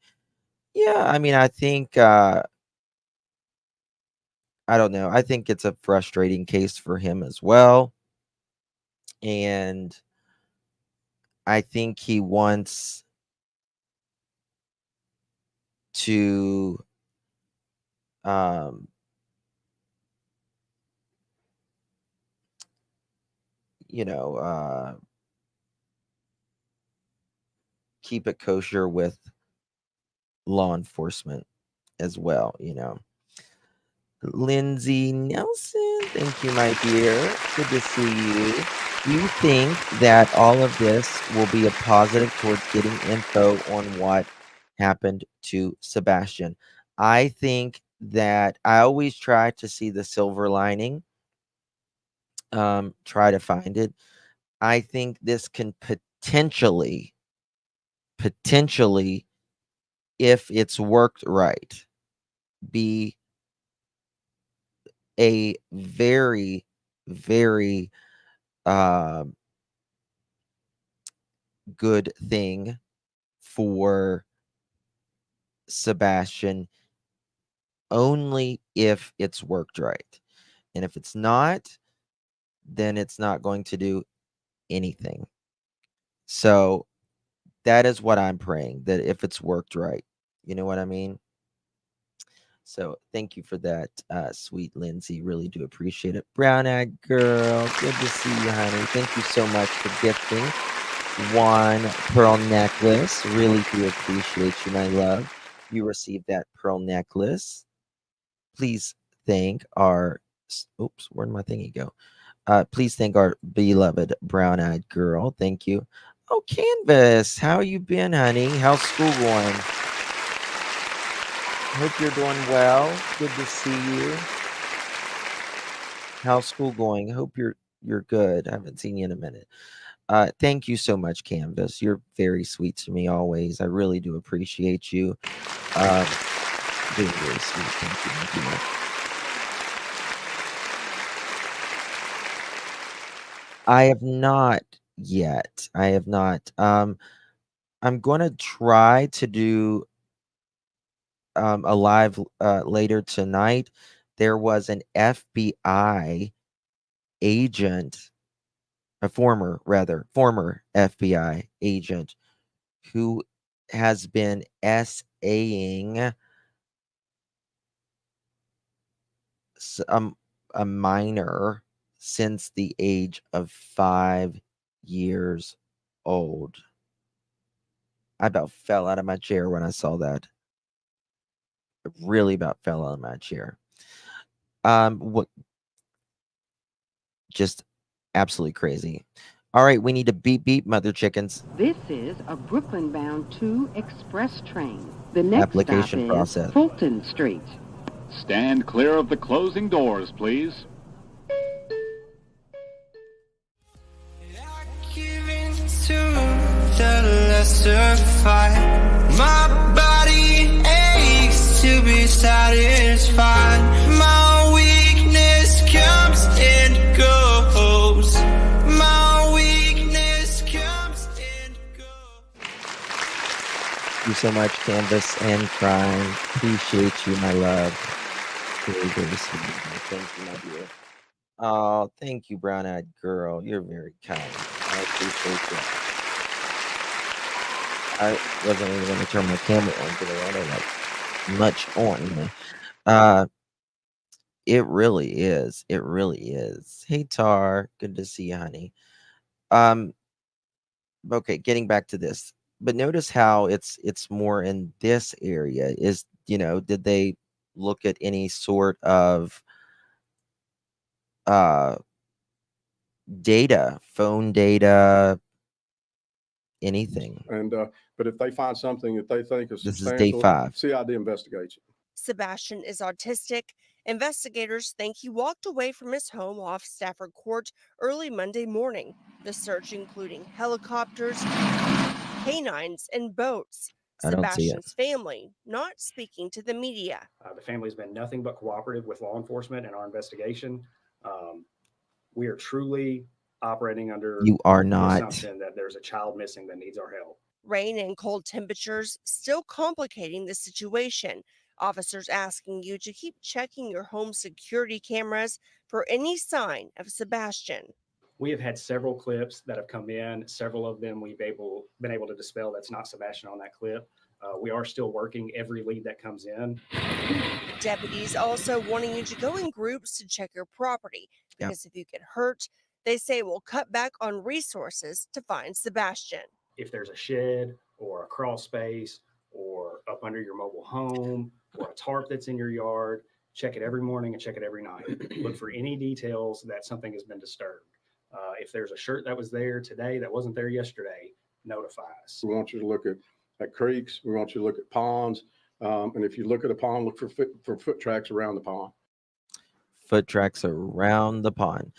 Yeah, I mean, I think I don't know. I think it's a frustrating case for him as well. And I think he wants to keep it kosher with law enforcement as well, Lindsay Nelson, thank you, my dear. Good to see you. Do you think that all of this will be a positive towards getting info on what happened to Sebastian? I think that I always try to see the silver lining, try to find it. I think this can potentially, if it's worked right, be a very, very good thing for Sebastian, only if it's worked right. And if it's not, then it's not going to do anything. So that is what I'm praying, that if it's worked right, you know what I mean? So thank you for that, sweet Lindsay. Really do appreciate it. Brown-eyed girl, good to see you, honey. Thank you so much for gifting one pearl necklace. Really do appreciate you, my love. You received that pearl necklace. Please thank our, oops, where'd my thingy go? Please thank our beloved brown-eyed girl. Thank you. Oh, Canvas, how you been, honey? How's school going? Hope you're doing well. Good to see you. How's school going? Hope you're good. I haven't seen you in a minute. Thank you so much, Canvas. You're very sweet to me always. I really do appreciate you. Being very sweet. Thank you much. I have not yet. I have not. I'm going to try to do a live later tonight. There was an FBI agent, a former FBI agent who has been SAing a minor since the age of 5 years old. I about fell out of my chair when I saw that. I really about fell out of my chair. What? Just absolutely crazy. All right, we need to beep mother chickens. This is a Brooklyn-bound 2 express train. The next Application stop process. is Fulton Street. Stand clear of the closing doors, please. Giving to the lesser fight. My body aches to be satisfied. My weakness comes and goes. My weakness comes and goes. Thank you so much, Canvas and Crime. Appreciate you, my love. Very, very sweet. Thank you, my dear. Oh, thank you, brown-eyed girl. You're very kind. I appreciate that. I wasn't even going to turn my camera on because I wanted like much on. It really is. It really is. Hey, Tar. Good to see you, honey. Okay, getting back to this. But notice how it's more in this area. Did they look at any sort of data, phone data, anything? And but if they find something that they think is This is day substantial, 5. CID investigates it. Sebastian is autistic. Investigators think he walked away from his home off Stafford Court early Monday morning. The search including helicopters, canines, and boats. I don't see it. Sebastian's family not speaking to the media. The family's been nothing but cooperative with law enforcement and our investigation. We are truly operating under You are the not. assumption that there's a child missing that needs our help. Rain and cold temperatures still complicating the situation. Officers asking you to keep checking your home security cameras for any sign of Sebastian. We have had several clips that have come in. Several of them we've been able to dispel that's not Sebastian on that clip. We are still working every lead that comes in. Deputies also wanting you to go in groups to check your property because if you get hurt, they say will cut back on resources to find Sebastian. If there's a shed or a crawl space or up under your mobile home or a tarp that's in your yard, check it every morning and check it every night. Look for any details that something has been disturbed. If there's a shirt that was there today that wasn't there yesterday, notify us. We want you to look at creeks. We want you to look at ponds. And if you look at a pond, look for foot tracks around the pond. Foot tracks around the pond.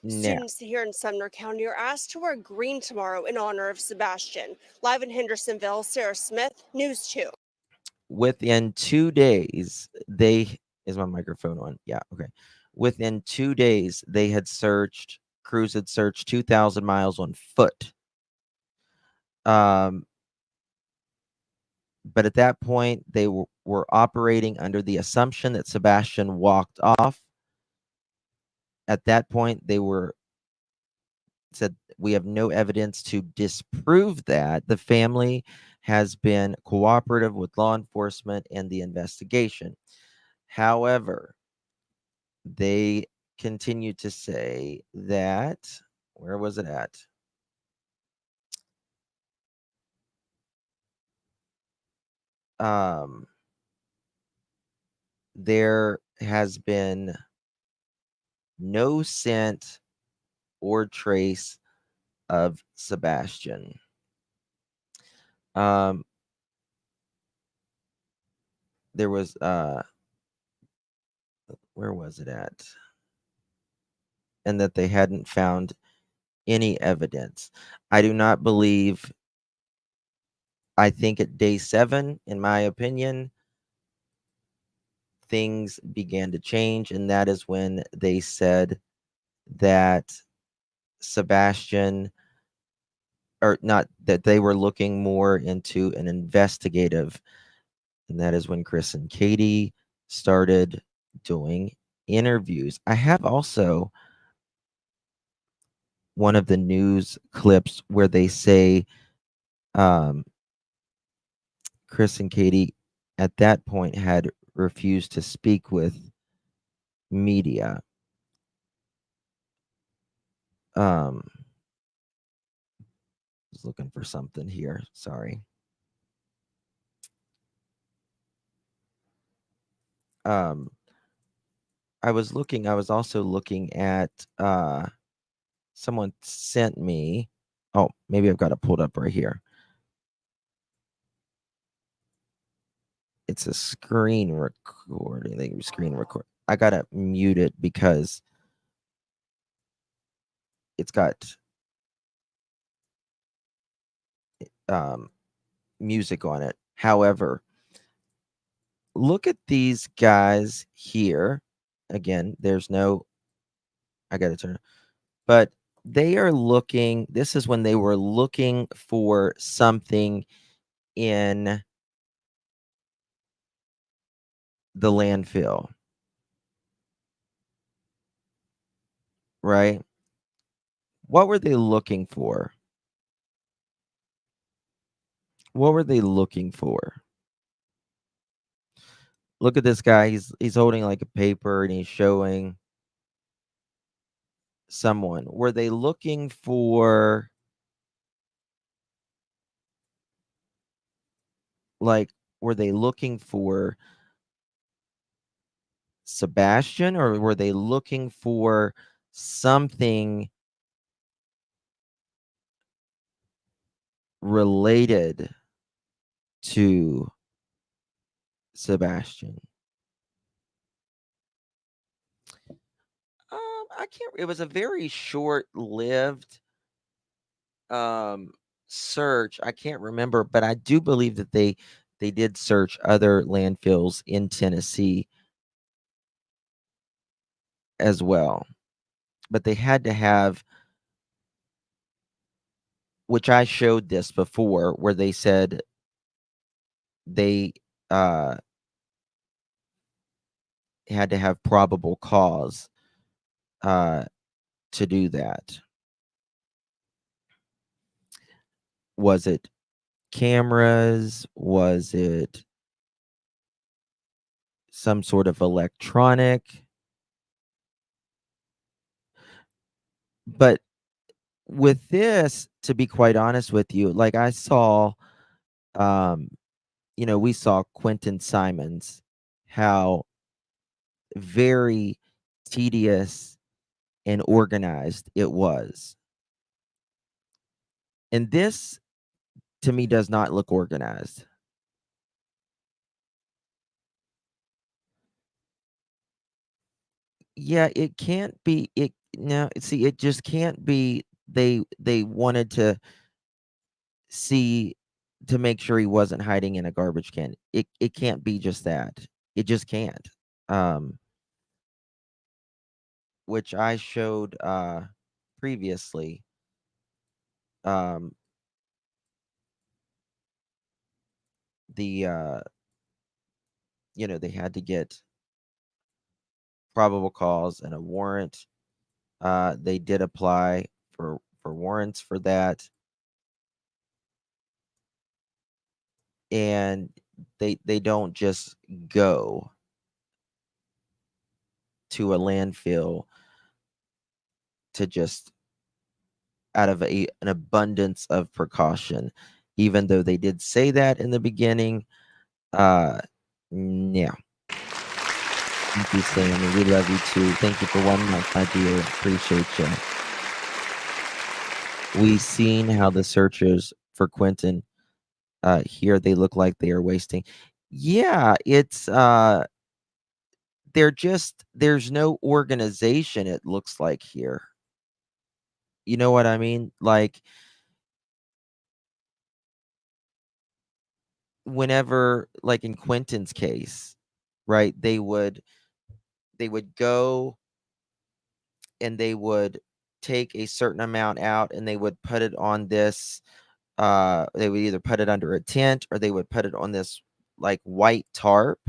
Now, Students here in Sumner County are asked to wear green tomorrow in honor of Sebastian. Live in Hendersonville, Sarah Smith, News 2. within 2 days, is my microphone on? Yeah, okay. Within 2 days, crews had searched 2,000 miles on foot. But at that point, they were operating under the assumption that Sebastian walked off. At that point, they said, we have no evidence to disprove that. The family has been cooperative with law enforcement and the investigation. However, they continued to say that, where was it at? There has been no scent or trace of Sebastian. There was where was it at? and that they hadn't found any evidence. I do not believe. I think at day 7, in my opinion, things began to change, and that is when they said that Sebastian, or not, that they were looking more into an investigative, and that is when Chris and Katie started doing interviews. I have also one of the news clips where they say Chris and Katie at that point had refused to speak with media. I was looking for something here. Sorry. I was also looking at someone sent me. Oh, maybe I've got it pulled up right here. It's a screen recording. They screen record. I gotta mute it because it's got music on it. However, look at these guys here. Again, there's no, I gotta turn it, but they are looking, this is when they were looking for something in the landfill, right? What were they looking for? What were they looking for? Look at this guy. He's holding like a paper and he's showing someone. Were they looking for, like, were they looking for Sebastian, or were they looking for something related to Sebastian? I can't. It was a very short-lived search. I can't remember, but I do believe that they did search other landfills in Tennessee as well. But they had to have, which I showed this before, where they said they had to have probable cause to do that. Was it cameras? Was it some sort of electronic? But with this, to be quite honest with you, like I saw, we saw Quentin Simons, how very tedious and organized it was. And this, to me, does not look organized. Yeah, it can't be. It just can't be. They wanted to see, to make sure he wasn't hiding in a garbage can. It can't be just that. It just can't. Which I showed previously. They had to get probable cause and a warrant. They did apply for warrants for that. And they don't just go to a landfill to just out of an abundance of precaution, even though they did say that in the beginning. Yeah. Thank you, Sammy. We love you too. Thank you for 1 month, my dear. Appreciate you. We've seen how the searchers for Quentin here, they look like they are wasting. Yeah, it's there's no organization, it looks like here. You know what I mean? Like, whenever, like in Quentin's case, right, they would go and they would take a certain amount out and they would put it on this, they would either put it under a tent or they would put it on this like white tarp.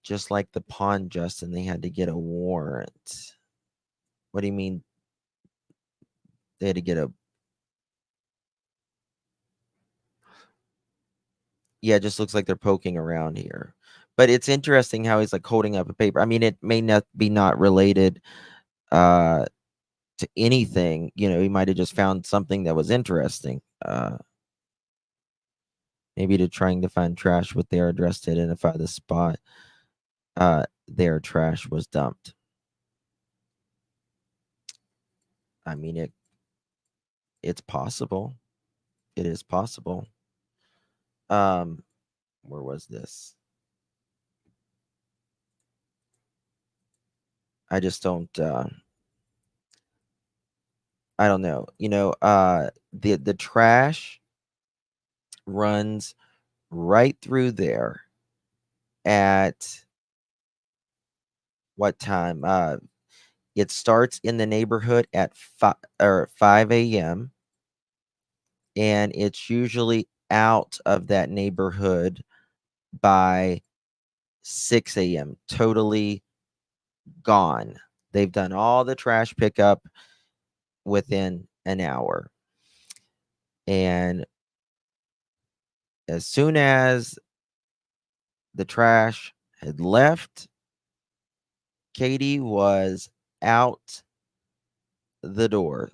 Just like the pond, Justin, they had to get a warrant. What do you mean? They had to get a... Yeah, it just looks like they're poking around here. But it's interesting how he's like holding up a paper. I mean, it may not be related to anything. You know, he might have just found something that was interesting. Maybe to trying to find trash with their address to identify the spot their trash was dumped. I mean, it's possible. It is possible. Where was this? I just don't I don't know. You know, the trash runs right through there at what time? It starts in the neighborhood at 5 a.m. and it's usually out of that neighborhood by 6 a.m. Totally gone. They've done all the trash pickup within an hour. And as soon as the trash had left, Katie was out the door.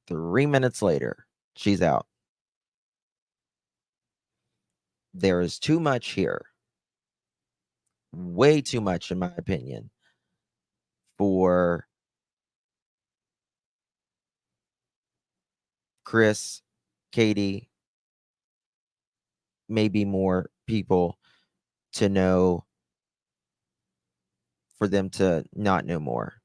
3 minutes later, she's out. There is too much here. Way too much, in my opinion, for Chris, Katie, maybe more people to know, for them to not know more.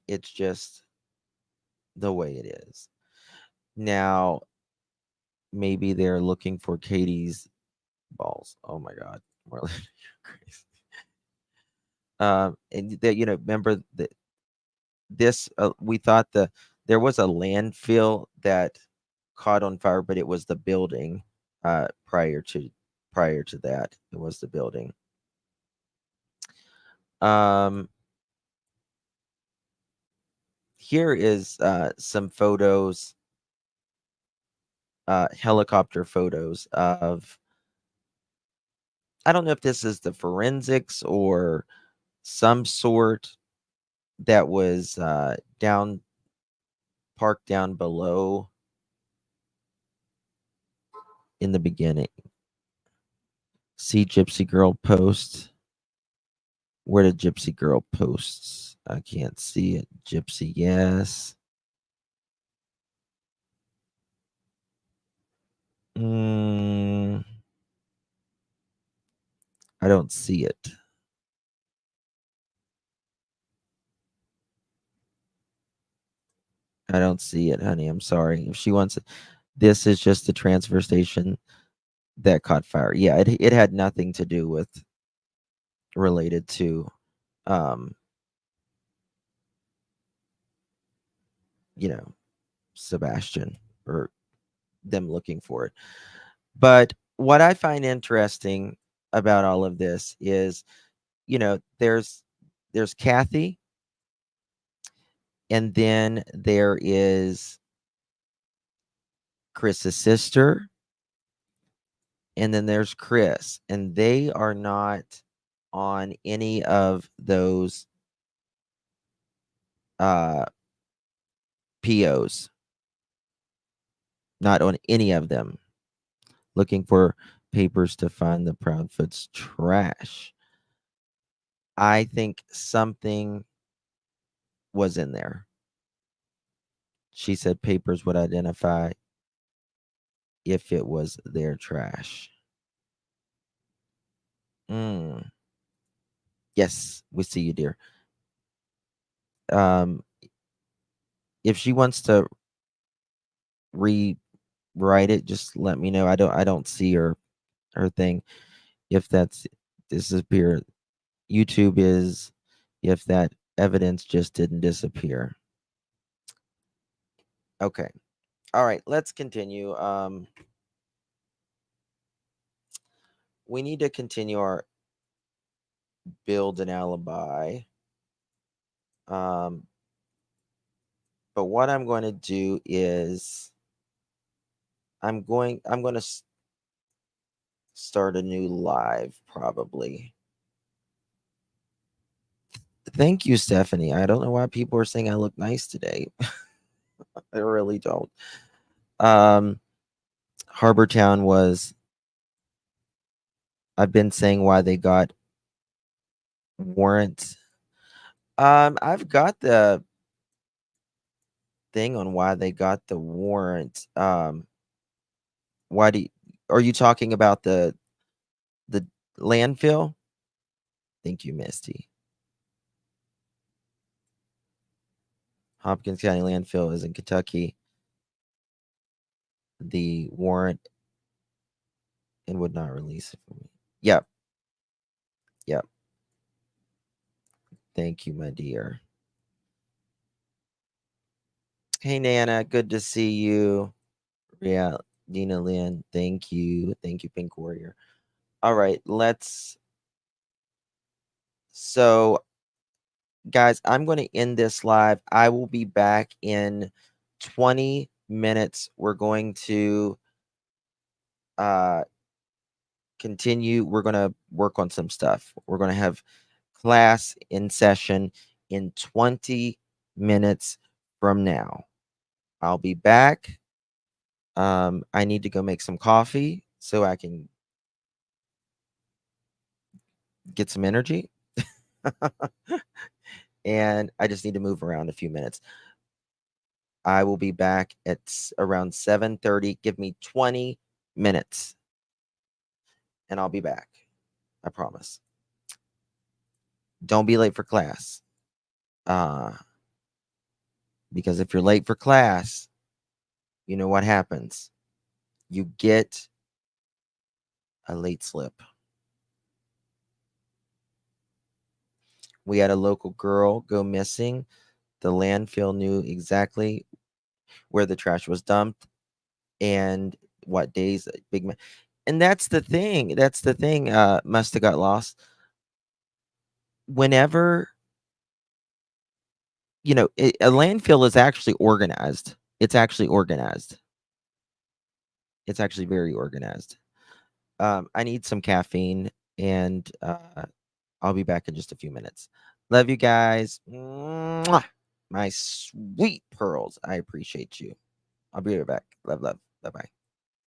It's just the way it is. Now, maybe they're looking for Katie's balls. Oh my God. Marlene, you're crazy. And that, you know, remember that this, we thought there was a landfill that caught on fire, but it was the building. Prior to that, it was the building. Here is some photos, helicopter photos of, I don't know if this is the forensics or some sort that was parked down below in the beginning. See Gypsy Girl post. Where did Gypsy Girl posts? I can't see it. Gypsy, yes. I don't see it. I don't see it, honey. I'm sorry. If she wants it, this is just the transfer station that caught fire. Yeah, it had nothing to do with, related to you know, Sebastian or them looking for it. But what I find interesting about all of this is, you know, there's Kathy, and then there is Chris's sister, and then there's Chris, and they are not on any of those POs. Not on any of them. Looking for papers to find the Proudfoot's trash. I think something was in there. She said papers would identify if it was their trash. Yes, we see you, dear. If she wants to rewrite it, just let me know. I don't see her thing. If that's disappear, YouTube is if that evidence just didn't disappear. Okay. All right, let's continue. We need to continue our build an alibi. But what I'm going to do is I'm going to start a new live probably. Thank you, Stephanie. I don't know why people are saying I look nice today. I really don't. Harbortown was, I've been saying why they got warrants. I've got the thing on why they got the warrant. Are you talking about the landfill? Thank you, Misty. Hopkins County landfill is in Kentucky. The warrant and would not release it for me. Yep. Thank you, my dear. Hey, Nana, good to see you. Yeah, Dina Lynn, thank you, Pink Warrior. All right, so guys, I'm going to end this live. I will be back in 20 minutes. We're going to continue. We're going to work on some stuff. We're going to have class in session in 20 minutes from now. I'll be back. I need to go make some coffee so I can get some energy. And I just need to move around a few minutes. I will be back at around 7:30. Give me 20 minutes and I'll be back. I promise. Don't be late for class. Because if you're late for class, you know what happens. You get a late slip. We had a local girl go missing. The landfill knew exactly where the trash was dumped and what days. And that's the thing. Must have got lost. Whenever, a landfill is actually organized. It's actually organized. It's actually very organized. I need some caffeine, and I'll be back in just a few minutes. Love you guys. Mwah! My sweet pearls. I appreciate you. I'll be right back. Love. Bye-bye.